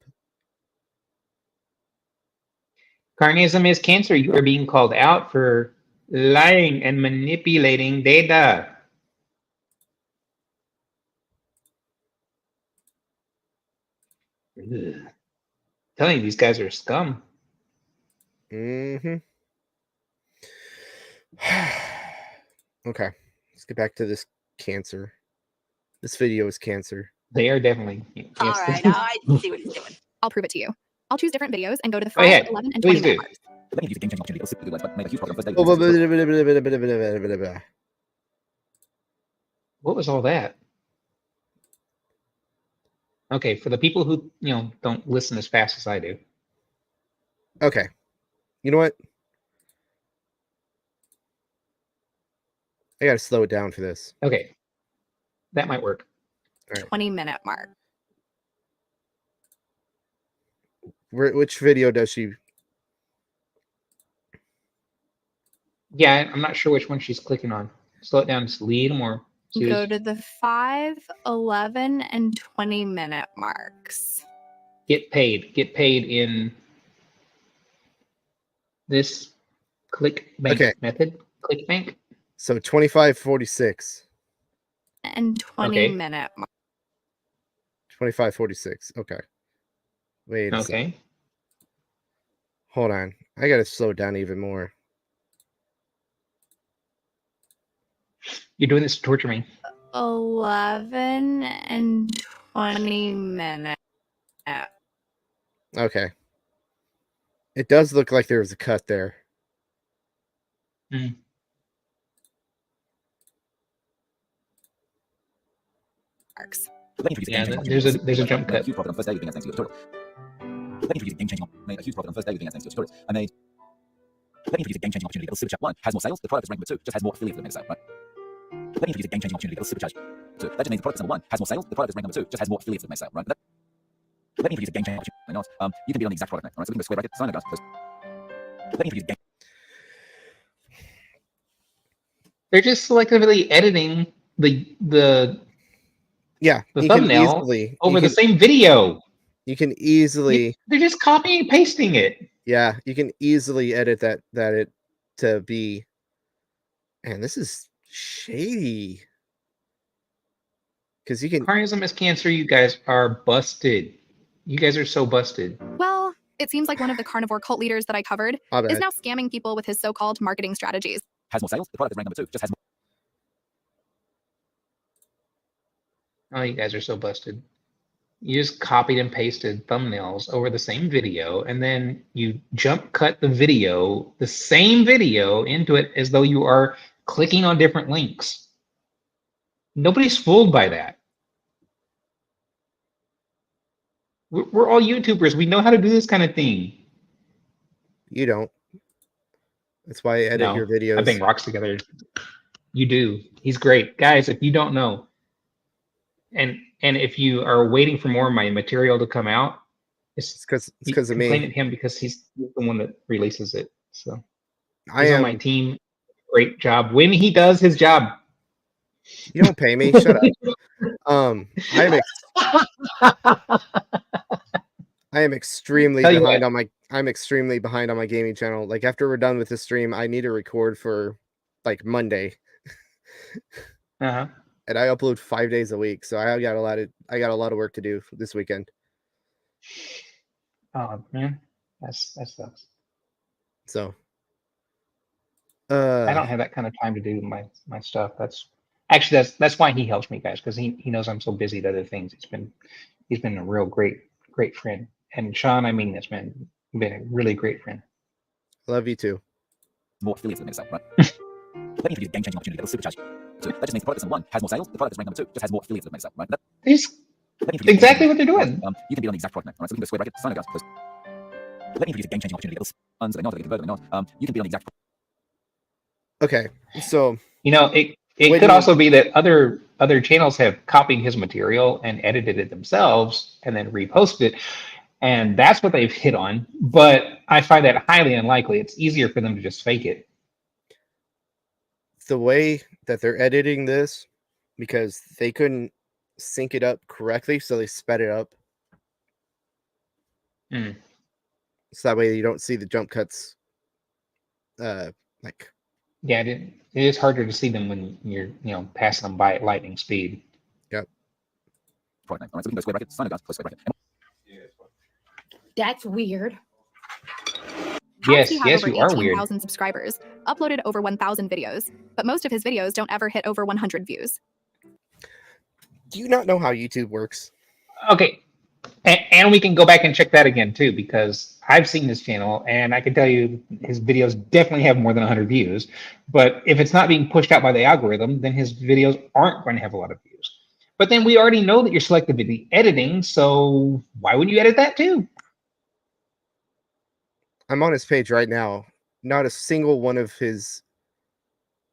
Carnism is cancer. You are being called out for lying and manipulating data. Ugh. Telling you, these guys are scum. Okay. Let's get back to this cancer. This video is cancer. They are definitely. All right, I see what he's doing. I'll prove it to you. I'll choose different videos and go to the 5, 11, and 20 minute marks. What was all that? Okay, for the people who don't listen as fast as I do. Okay. You know what? I gotta slow it down for this. Okay. That might work. All right. 20-minute mark. Which video does she? Yeah, I'm not sure which one she's clicking on. Slow it down, just lead more. Go to the 5, 11, and 20-minute marks. Get paid. Get paid in this ClickBank method. ClickBank. So 25:46. And 20-minute mark. 25:46. Okay. Wait a second. Okay. Hold on. I gotta slow down even more. You're doing this to torture me. 11 and 20 minutes. Okay. It does look like there was a cut there. Mm. Yeah, there's a jump cut. Huge profit on first day of doing thanks to your tutorial. Let me introduce a game-changing made a huge profit on first day of doing thanks to your tutorials. Let me introduce a game-changing opportunity. Little super chat 1 has more sales. The product is ranked number 2, just has more affiliates that make a sale, right? Let me introduce a game-changing opportunity. Little super chat 2. Legend names the product is number 1 has more sales. The product is ranked number 2, just has more affiliates that make a sale, right? Let me introduce a game-changing opportunity. Not, you can be on the exact product name. Alright, so we can go square bracket, sign guys. Let me introduce a game. They're just selectively editing the thumbnail over the same video. You can easily. They're just copying and pasting it. Yeah, you can easily edit that it to be. Man, this is shady. Because you can. Carnism is cancer. You guys are busted. You guys are so busted. Well, it seems like one of the carnivore cult leaders that I covered is now scamming people with his so-called marketing strategies. Has more sales. The product is ranked number 2, just has more. Oh, you guys are so busted. You just copied and pasted thumbnails over the same video, and then you jump cut the video, the same video, into it as though you are clicking on different links. Nobody's fooled by that. We're all YouTubers. We know how to do this kind of thing. You don't. That's why I edit your videos. I bang rocks together. You do. He's great. Guys, if you don't know, and if you are waiting for more of my material to come out, it's because of me. Complain at him because he's the one that releases it. So he's on my team. Great job when he does his job. You don't pay me. Shut up. I am extremely behind on my. I'm extremely behind on my gaming channel. Like after we're done with the stream, I need to record for like Monday. Uh-huh. And I upload 5 days a week, so I got a lot of work to do this weekend. Oh man, that sucks. So I don't have that kind of time to do my stuff. That's why he helps me, guys, because he knows I'm so busy with other things. He's been a real great friend. And Shawn, I mean this, man. You've been a really great friend. Love you too. More affiliates that make a sale, right? Let me introduce a game-changing opportunity. Little super chat 2. That just means the product is number 1 has more sales. The product is ranked number 2, just has more affiliates that make a sale, right? Exactly what they're doing. You can be on the exact product name. Alright, so we can go square bracket, sign guys. Let me introduce a game-changing opportunity. Little so they know that they convert, you can be on the exact. Okay, so it could also be that other channels have copied his material and edited it themselves and then reposted it, and that's what they've hit on. But I find that highly unlikely. It's easier for them to just fake it. The way that they're editing this, because they couldn't sync it up correctly, so they sped it up. So that way you don't see the jump cuts. Yeah, it is harder to see them when you're passing them by at lightning speed. Yep. All right, so we can go square bracket, sign guys, square bracket. That's weird. Yes, you are weird. 18,000 subscribers, uploaded over 1,000 videos, but most of his videos don't ever hit over 100 views. Do you not know how YouTube works? Okay, and we can go back and check that again too, because I've seen his channel and I can tell you his videos definitely have more than 100 views. But if it's not being pushed out by the algorithm, then his videos aren't going to have a lot of views. But then we already know that you're selectively editing, so why wouldn't you edit that too? I'm on his page right now. Not a single one of his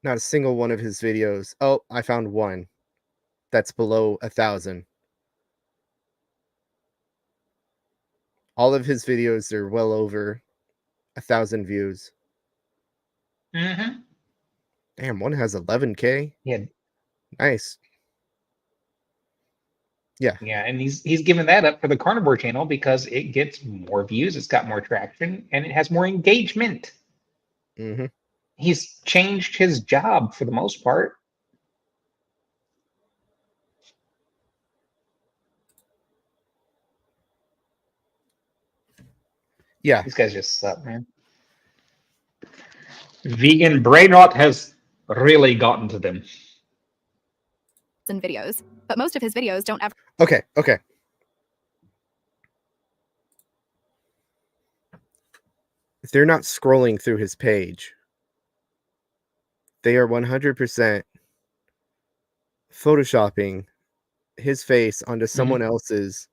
videos. Oh, I found one that's below 1,000. All of his videos are well over 1,000 views. Mm-hmm. Damn, one has 11K. Yeah. Nice. Yeah. Yeah, and he's given that up for the Carnivore channel because it gets more views, it's got more traction, and it has more engagement. Mm-hmm. he's changed his job for the most part. Yeah. These guys just suck, man. Vegan brain rot has really gotten to them. In videos, but most of his videos don't ever. Okay. If they're not scrolling through his page, they are 100% photoshopping his face onto someone else's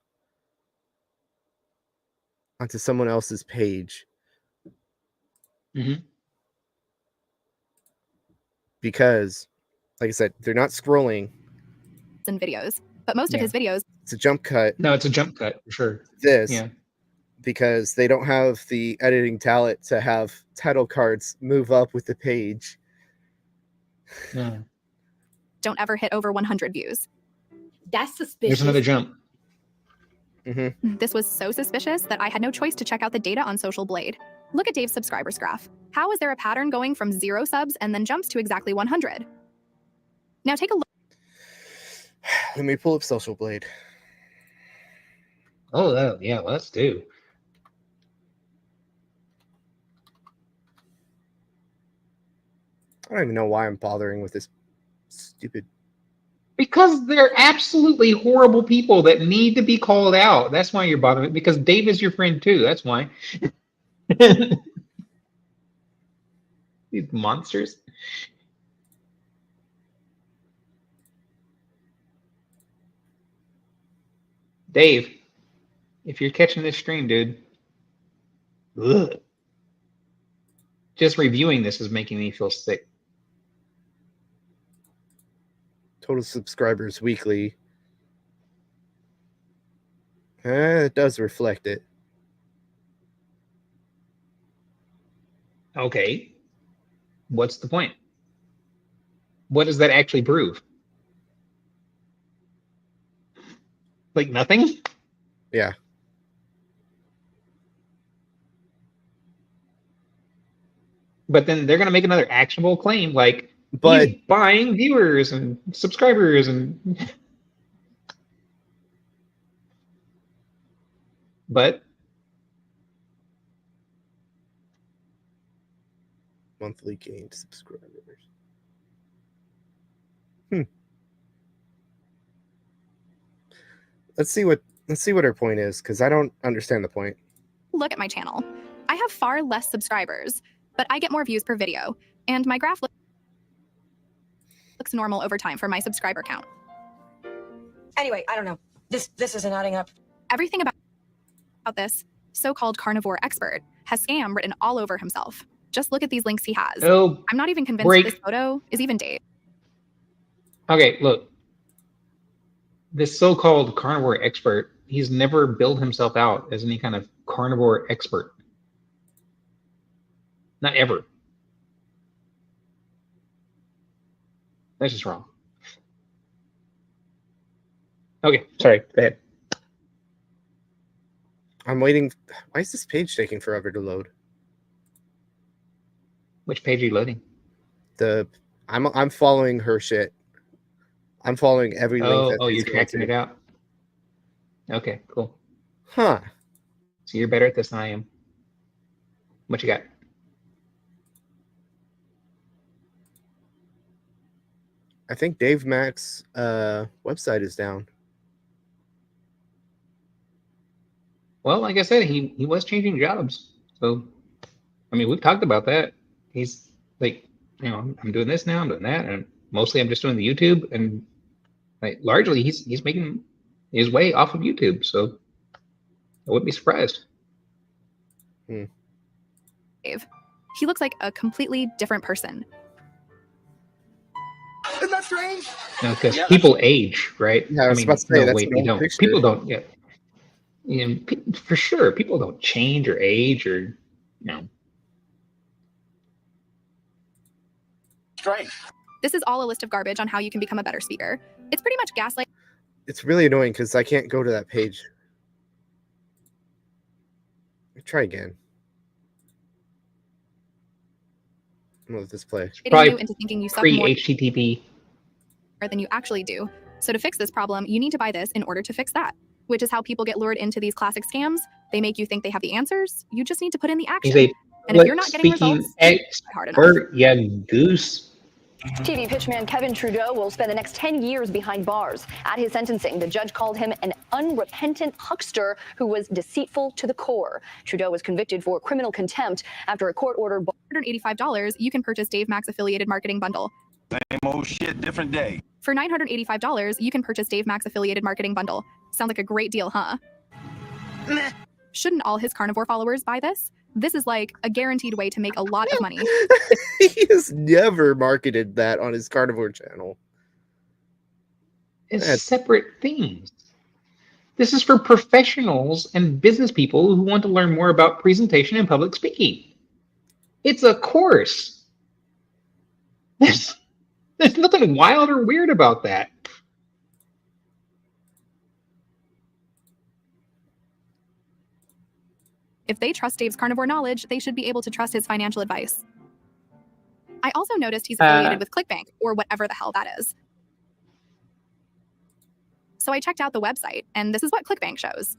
page. Because, like I said, they're not scrolling. In videos, but most of his videos. It's a jump cut. No, it's a jump cut for sure. This, because they don't have the editing talent to have title cards move up with the page. Don't ever hit over 100 views. That's suspicious. There's another jump. This was so suspicious that I had no choice to check out the data on Social Blade. Look at Dave's subscribers graph. How is there a pattern going from 0 subs and then jumps to exactly 100? Now take a look. Let me pull up Social Blade. Oh, yeah, let's do. I don't even know why I'm bothering with this stupid. Because they're absolutely horrible people that need to be called out. That's why you're bothering. Because Dave is your friend too. That's why. These monsters. Dave, if you're catching this stream, dude. Ugh. Just reviewing this is making me feel sick. Total subscribers weekly. It does reflect it. Okay. What's the point? What does that actually prove? Like nothing? Yeah. But then they're going to make another actionable claim like, he's buying viewers and subscribers and... But... Monthly gained subscribers. Let's see what her point is, because I don't understand the point. Look at my channel. I have far less subscribers, but I get more views per video, and my graph looks normal over time for my subscriber count. Anyway, I don't know. This isn't adding up. Everything about this so-called carnivore expert has scam written all over himself. Just look at these links he has. Oh, I'm not even convinced this photo is even Dave. Okay, look. This so-called carnivore expert, he's never billed himself out as any kind of carnivore expert. Not ever. That's just wrong. Okay, sorry, go ahead. I'm waiting. Why is this page taking forever to load? Which page are you loading? I'm following her shit. I'm following every link. Oh, you're tracking it out. Okay, cool. Huh. So you're better at this than I am. What you got? I think Dave Mack's website is down. Well, like I said, he was changing jobs. So, I mean, we've talked about that. He's like, you know, I'm doing this now, I'm doing that, and mostly I'm just doing the YouTube, and like largely he's making his way off of YouTube. So I wouldn't be surprised. Dave. He looks like a completely different person. Isn't that strange? Because people age, right? Yeah, I was about to say, that's wait, they don't. picture. People don't. Yeah, you know, for sure, people don't change or age or, you know. Strange. This is all a list of garbage on how you can become a better speaker. It's pretty much gaslight. It's really annoying because I can't go to that page. Let me try again. Let this play. You into thinking you suck more Pre-HTTP. than you actually do. So to fix this problem, you need to buy this in order to fix that, which is how people get lured into these classic scams. They make you think they have the answers. You just need to put in the action. And if you're not getting results, hard enough. Yeah, goose. TV pitchman Kevin Trudeau will spend the next 10 years behind bars. At his sentencing, the judge called him an unrepentant huckster who was deceitful to the core. Trudeau was convicted for criminal contempt after a court ordered $185, you can purchase Dave Max Affiliated Marketing Bundle. Same old shit, different day. For $985, you can purchase Dave Max Affiliated Marketing Bundle. Sounds like a great deal, huh? Shouldn't all his carnivore followers buy this? This is like a guaranteed way to make a lot of money. He has never marketed that on his carnivore channel. It's separate things. This is for professionals and business people who want to learn more about presentation and public speaking. It's a course. There's nothing wild or weird about that. If they trust Dave's carnivore knowledge, they should be able to trust his financial advice. I also noticed he's affiliated with ClickBank, or whatever the hell that is. So I checked out the website, and this is what ClickBank shows.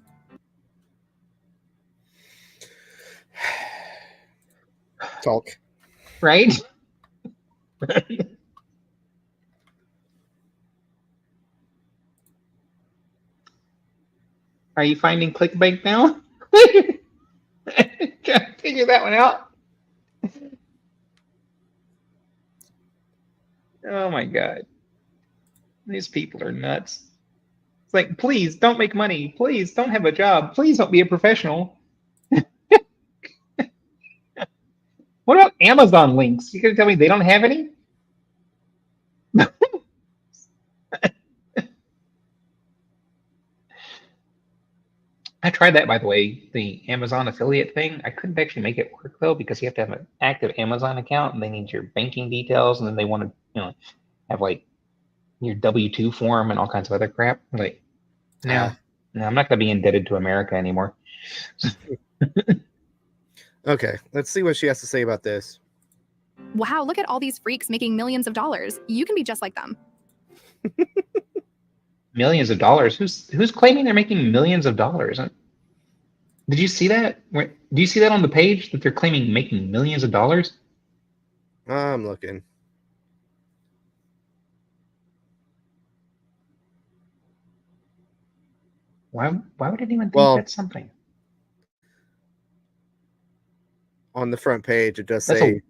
Talk. Right? Are you finding ClickBank now? Trying to figure that one out. Oh my God. These people are nuts. It's like, please don't make money. Please don't have a job. Please don't be a professional. What about Amazon links? You gonna tell me they don't have any? I tried that, by the way, the Amazon affiliate thing. I couldn't actually make it work though, because you have to have an active Amazon account, and they need your banking details, and then they want to, have like your W-2 form and all kinds of other crap. Like, no, I'm not going to be indebted to America anymore. Okay, let's see what she has to say about this. Wow, look at all these freaks making millions of dollars. You can be just like them. Millions of dollars? Who's claiming they're making millions of dollars? Did you see that? Do you see that on the page that they're claiming making millions of dollars? I'm looking. Why would anyone think that's something? On the front page, it does say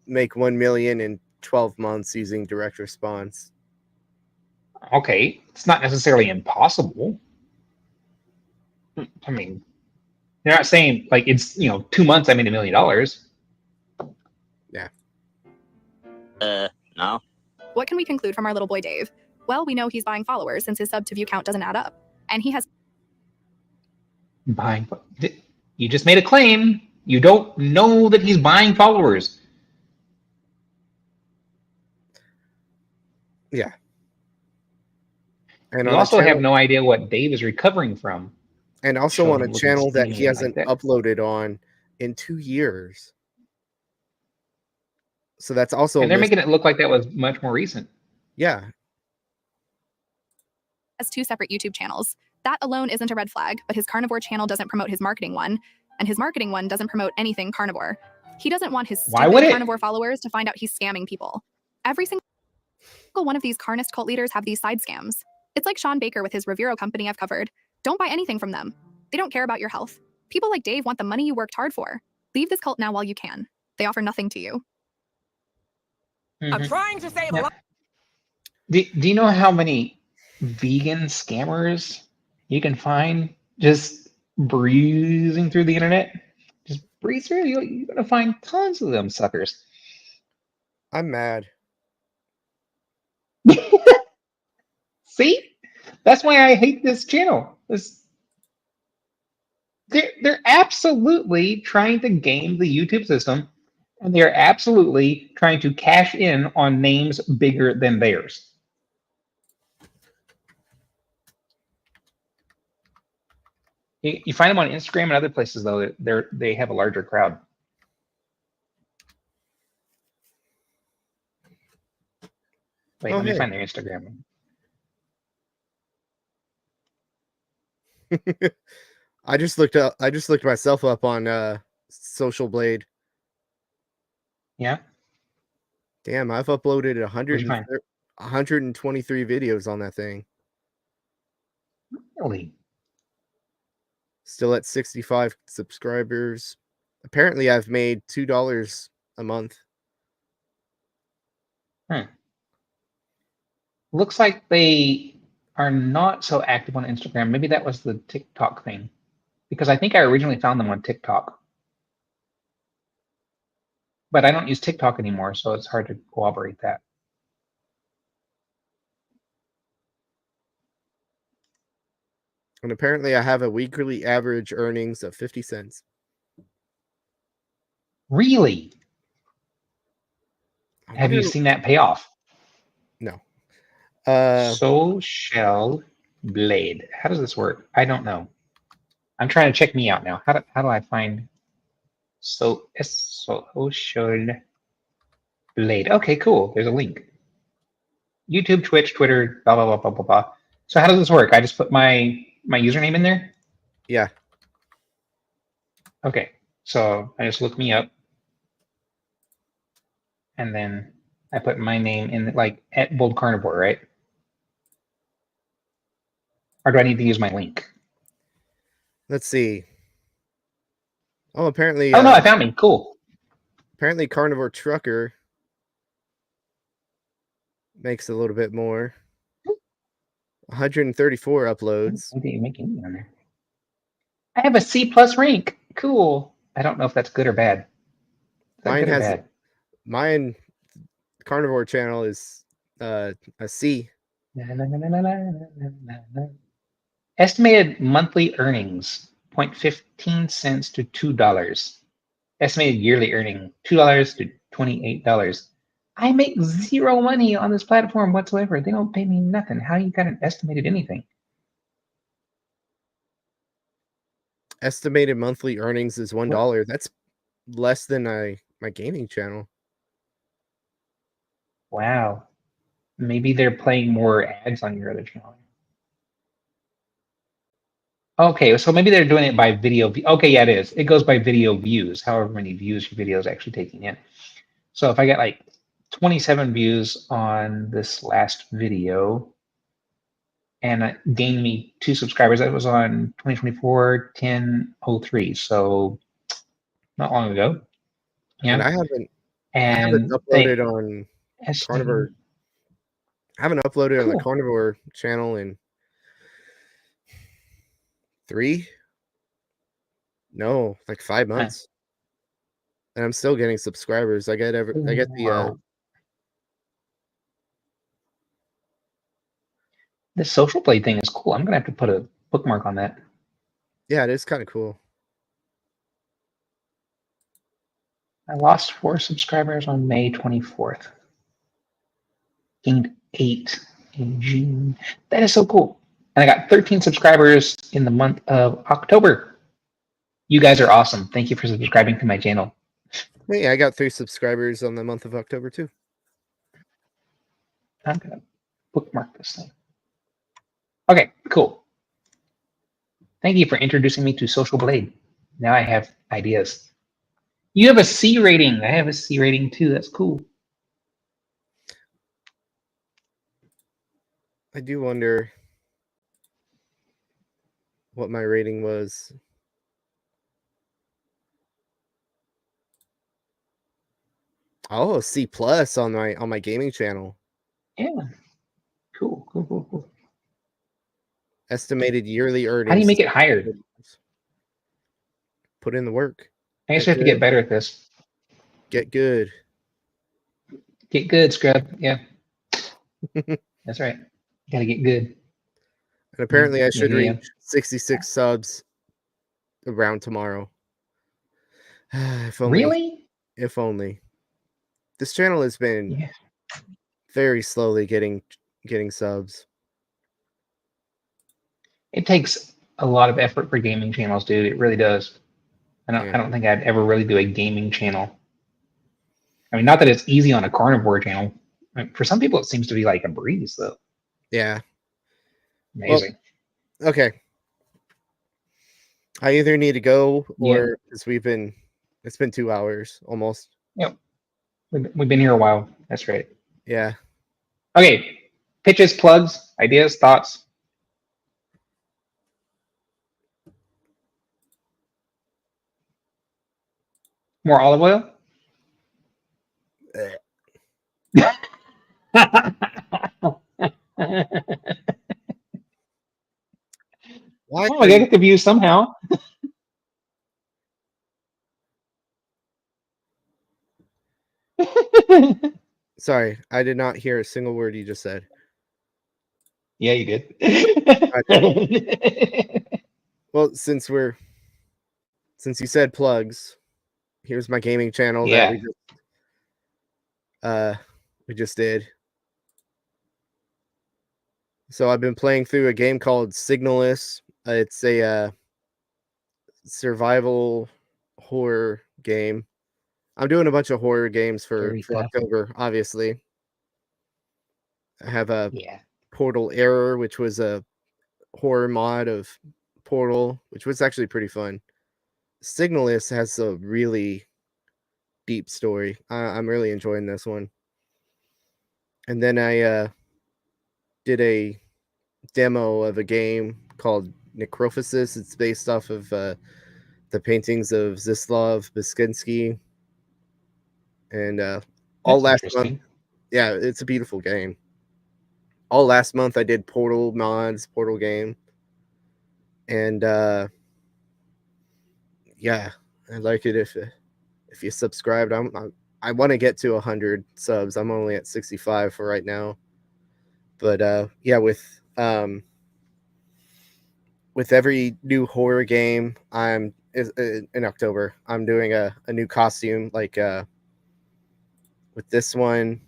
make 1 million in 12 months using direct response. Okay, it's not necessarily impossible. I mean, they're not saying like it's 2 months I made $1 million. Yeah. No. What can we conclude from our little boy Dave? Well, we know he's buying followers since his sub to view count doesn't add up, and he has buying. You just made a claim. You don't know that he's buying followers. Yeah. And you also have no idea what Dave is recovering from. And also on a channel that he hasn't uploaded on in 2 years. So that's also... And they're making it look like that was much more recent. Yeah. Has 2 separate YouTube channels. That alone isn't a red flag, but his carnivore channel doesn't promote his marketing one, and his marketing one doesn't promote anything carnivore. He doesn't want his stupid carnivore followers to find out he's scamming people. Every single one of these carnist cult leaders have these side scams. It's like Shawn Baker with his Revero company I've covered. Don't buy anything from them. They don't care about your health. People like Dave want the money you worked hard for. Leave this cult now while you can. They offer nothing to you. I'm trying to save a lot. Do you know how many vegan scammers you can find just breezing through the internet? Just breeze through. You're going to find tons of them suckers. I'm mad. See? That's why I hate this channel. They're absolutely trying to game the YouTube system, and they're absolutely trying to cash in on names bigger than theirs. You find them on Instagram and other places, though. They have a larger crowd. Wait, Oh, let me hey. find their Instagram. I just looked myself up on Social Blade. Yeah. Damn, I've uploaded What'd you find? 123 videos on that thing. Really? Still at 65 subscribers. Apparently, I've made $2 a month. Looks like they are not so active on Instagram. Maybe that was the TikTok thing, because I think I originally found them on TikTok. But I don't use TikTok anymore, so it's hard to corroborate that. And apparently, I have a weekly average earnings of 50 cents. Really? Have you seen that pay off? No. Social Blade. How does this work? I don't know. I'm trying to check me out now. How do I find Social Blade? Okay, cool. There's a link. YouTube, Twitch, Twitter, blah blah blah blah blah blah. So how does this work? I just put my username in there? Yeah. Okay. So I just look me up. And then I put my name in, like, at Bold Carnivore, right? Or do I need to use my link? Let's see. Oh, apparently. Oh, no, I found me. Cool. Apparently, Carnivore Trucker makes a little bit more. 134 uploads. What are you making on there? I have a C+ rank. Cool. I don't know if that's good or bad. Mine Carnivore channel is a C. Estimated monthly earnings 0.15 cents to $2. Estimated yearly earning $2 to $28. I make zero money on this platform whatsoever. They don't pay me nothing. How you got an estimated anything? Estimated monthly earnings is $1. That's less than my gaming channel. Wow. Maybe they're playing more ads on your other channel. Okay, so maybe they're doing it by video. Okay, yeah, it is. It goes by video views, however many views your video is actually taking in. So if I get like 27 views on this last video and it gained me 2 subscribers, that was on 2024-10/03, so not long ago. Yeah. And I haven't uploaded on Carnivore. I haven't uploaded on the Carnivore channel in 5 months. And I'm still getting subscribers. I get the This Social Blade thing is cool. I'm gonna have to put a bookmark on that. Yeah, it is kind of cool. I lost 4 subscribers on May 24th. Gained 8 in June. That is so cool. And I got 13 subscribers in the month of October. You guys are awesome. Thank you for subscribing to my channel. Hey, I got 3 subscribers on the month of October too. I'm gonna bookmark this thing. Okay, cool. Thank you for introducing me to Social Blade. Now I have ideas. You have a C rating. I have a C rating too. That's cool. I do wonder what my rating was. Oh, C+ on my gaming channel. Yeah. Cool. Estimated yearly earnings. How do you make it higher? Put in the work. I guess we have to get better at this. Get good. Get good, scrub. Yeah. That's right. You gotta get good. And apparently I should reach 66 subs around tomorrow. If only. Really? If only. This channel has been very slowly getting subs. It takes a lot of effort for gaming channels, dude. It really does. I don't think I'd ever really do a gaming channel. I mean, not that it's easy on a carnivore channel. For some people, it seems to be like a breeze, though. Yeah. Amazing. Well, okay. I either need to go or because it's been 2 hours almost. Yep. We've been here a while. That's right. Yeah. Okay. Pitches, plugs, ideas, thoughts. More olive oil? Why? Oh, I gotta get the view somehow. Sorry, I did not hear a single word you just said. Yeah, you did. Well, since you said plugs, here's my gaming channel that we just did. So I've been playing through a game called Signalist. It's a survival horror game. I'm doing a bunch of horror games for October, obviously. I have a Portal Error, which was a horror mod of Portal, which was actually pretty fun. Signalist has a really deep story. I'm really enjoying this one. And then I did a demo of a game called Necrophysis. It's based off of the paintings of Zdzislaw Beskinsky. And all last month, yeah, it's a beautiful game. All last month I did Portal mods, Portal game. And yeah, I'd like it if you subscribed. I want to get to 100 subs. I'm only at 65 for right now. But yeah, with every new horror game in October, I'm doing a new costume. Like with this one,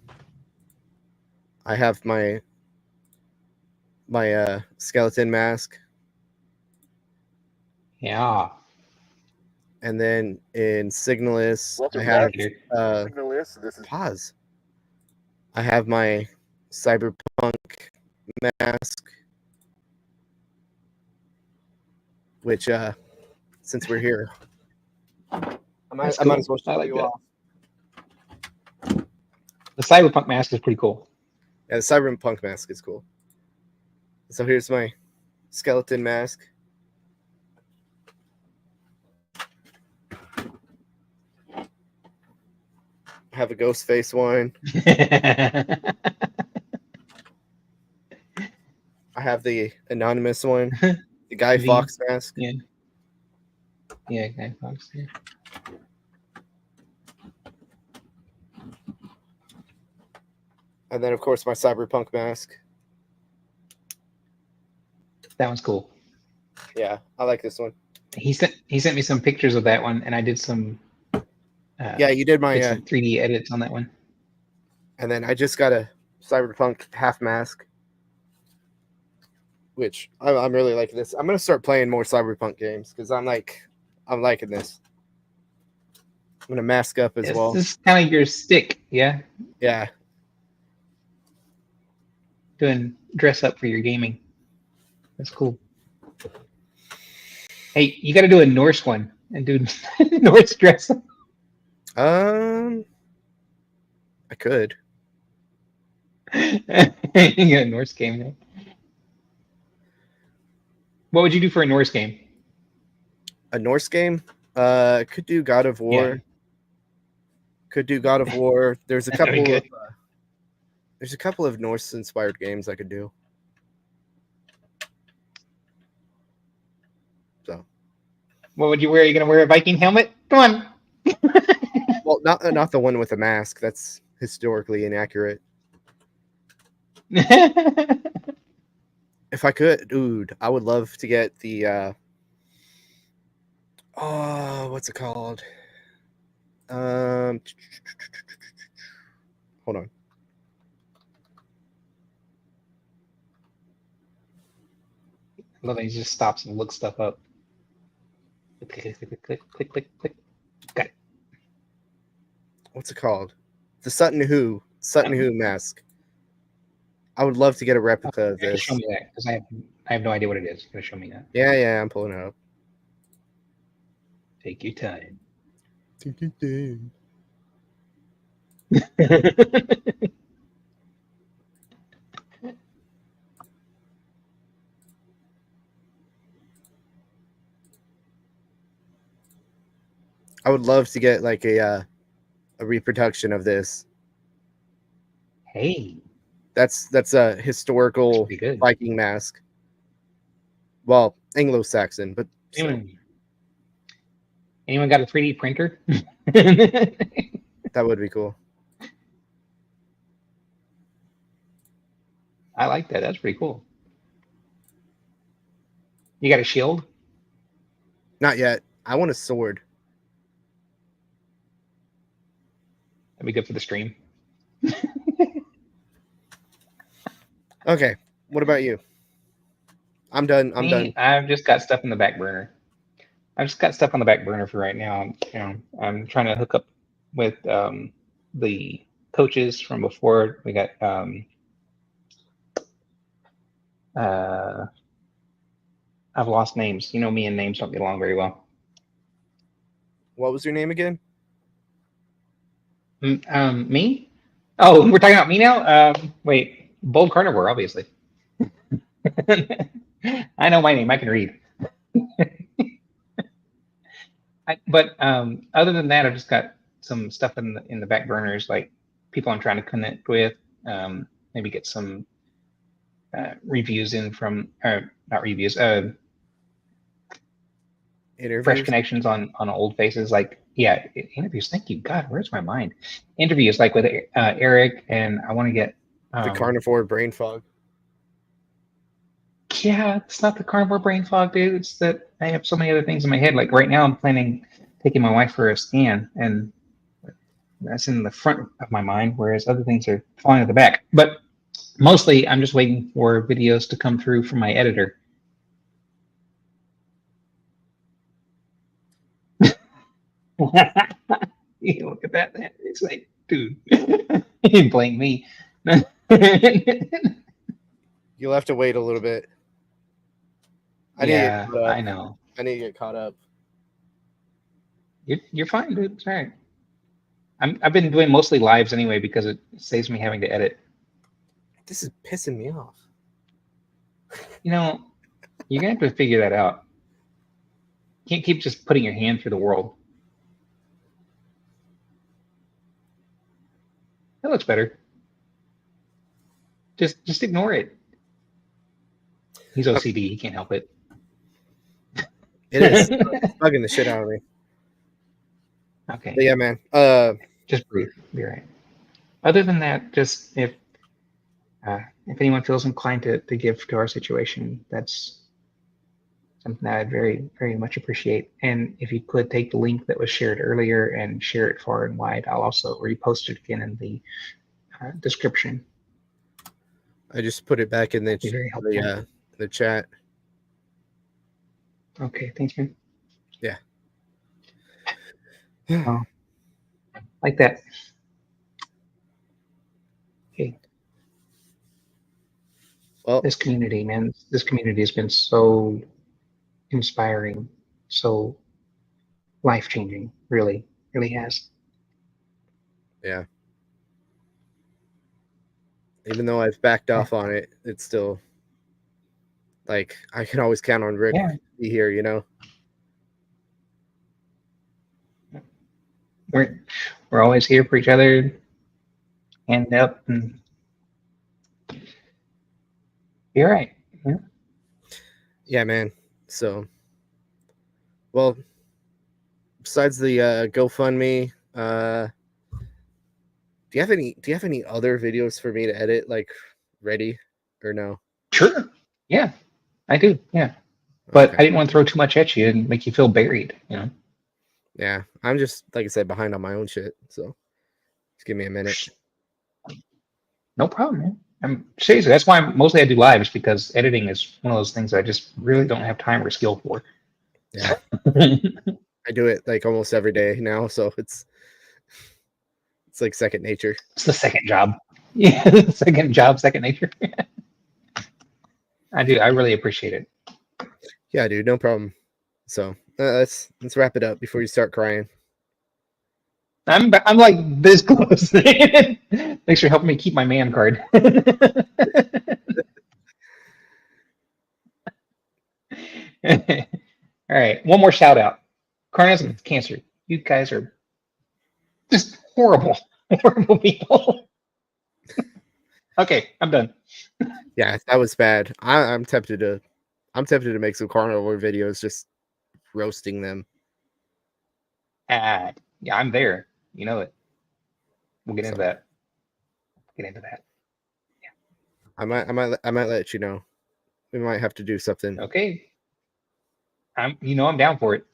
I have my skeleton mask. Yeah. And then in Signalist, I have pause. I have my cyberpunk mask, which since we're here, I might as well show you off. The cyberpunk mask is pretty cool. Yeah, the cyberpunk mask is cool. So here's my skeleton mask. I have a ghost face one. I have the anonymous one, the Guy Fawkes mask. Yeah. Yeah, Guy Fawkes. Yeah. And then, of course, my cyberpunk mask. That one's cool. Yeah, I like this one. He sent me some pictures of that one, and I did some. Yeah, you did my some 3D edits on that one. And then I just got a cyberpunk half mask, which I'm really liking this. I'm gonna start playing more cyberpunk games because I'm liking this. I'm gonna mask up as well. This is kind of your stick, yeah. Yeah. Doing dress up for your gaming. That's cool. Hey, you got to do a Norse one and do Norse dress up. I could. You got a Norse game there. What would you do for a Norse game? A Norse game? Could do God of War. Yeah. Could do God of War. There's a couple of Norse inspired games I could do. So, what would you wear? Are you gonna wear a Viking helmet? Come on. Well, not the one with the mask. That's historically inaccurate. If I could, dude, I would love to get the what's it called? Hold on. I love that he just stops and looks stuff up. Click, click, click, click, click, click. Got it. What's it called? The Sutton Who Sutton Hoo mask. I would love to get a replica of this. Show me that, because I have no idea what it is. Gonna show me that. Yeah, I'm pulling it up. Take your time. Take your time. I would love to get like a reproduction of this. Hey, that's a historical Viking mask. Well, Anglo-Saxon, but anyone got a 3D printer? That would be cool. I like that. That's pretty cool. You got a shield? Not yet. I want a sword. That'd be good for the stream. Okay. What about you? I'm done. I'm done. I've just got stuff in the back burner. I've just got stuff on the back burner for right now. I'm trying to hook up with the coaches from before. We got I've lost names. You know me and names don't get along very well. What was your name again? Me? Oh, we're talking about me now? Wait, Bold Carnivore, obviously. I know my name. I can read. But other than that, I've just got some stuff in the back burners, like people I'm trying to connect with. Maybe get some reviews in from, not reviews, interviews? Fresh connections on old faces. Like, yeah, interviews. Thank you. God, where's my mind? Interviews, like with Eric, and I want to get the carnivore brain fog. Yeah, it's not the carnivore brain fog, dude. It's that I have so many other things in my head. Like right now, I'm planning taking my wife for a scan, and that's in the front of my mind, whereas other things are falling at the back. But mostly, I'm just waiting for videos to come through from my editor. You look at that. It's like, dude, you didn't blame me. You'll have to wait a little bit. I know. I need to get caught up. You're fine, dude. It's all right. I've been doing mostly lives anyway because it saves me having to edit. This is pissing me off. You know, you're gonna have to figure that out. You can't keep just putting your hand through the world. That looks better. Just ignore it. He's OCD. He can't help it. It is. It's bugging the shit out of me. Okay. But yeah, man. Just breathe. Be all right. Other than that, just if anyone feels inclined to give to our situation, that's something that I'd very, very much appreciate. And if you could take the link that was shared earlier and share it far and wide, I'll also repost it again in the description. I just put it back in the chat. Okay, thanks, man. Yeah. Like that. Okay. Well, this community, man, this community has been so inspiring, so life-changing. Really, really has. Yeah. Even though I've backed off on it, it's still like I can always count on Rick to be here, you know. We're always here for each other, hand up, and you're right. Yeah, man. So, well, besides the GoFundMe, do you have any other videos for me to edit, like ready or no? Sure. Yeah, I do. Yeah, but I didn't want to throw too much at you and make you feel buried. You know. Yeah, I'm just, like I said, behind on my own shit. So just give me a minute. No problem, man. I'm seriously, that's why mostly I do lives, because editing is one of those things I just really don't have time or skill for. Yeah. I do it like almost every day now, so it's It's like second nature. It's the second job. Yeah, second job, second nature. I do. I really appreciate it. Yeah, dude, no problem. So let's wrap it up before you start crying. I'm like this close. Thanks for helping me keep my man card. All right, one more shout out. Carnivore against cancer. You guys are just horrible, horrible people. Okay, I'm done. Yeah, that was bad. I'm tempted to make some carnivore videos just roasting them. Yeah, I'm there. You know it. We'll get into that. Get into that. Yeah. I might let you know. We might have to do something. Okay. I'm down for it.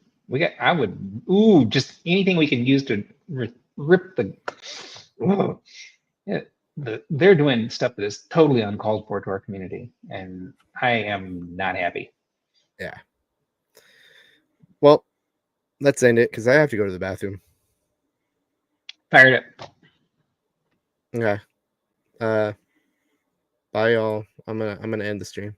Just anything we can use to rip the. Yeah, they're doing stuff that is totally uncalled for to our community, and I am not happy. Yeah. Well, let's end it because I have to go to the bathroom. Fired up. Okay. Bye, y'all. I'm gonna end the stream.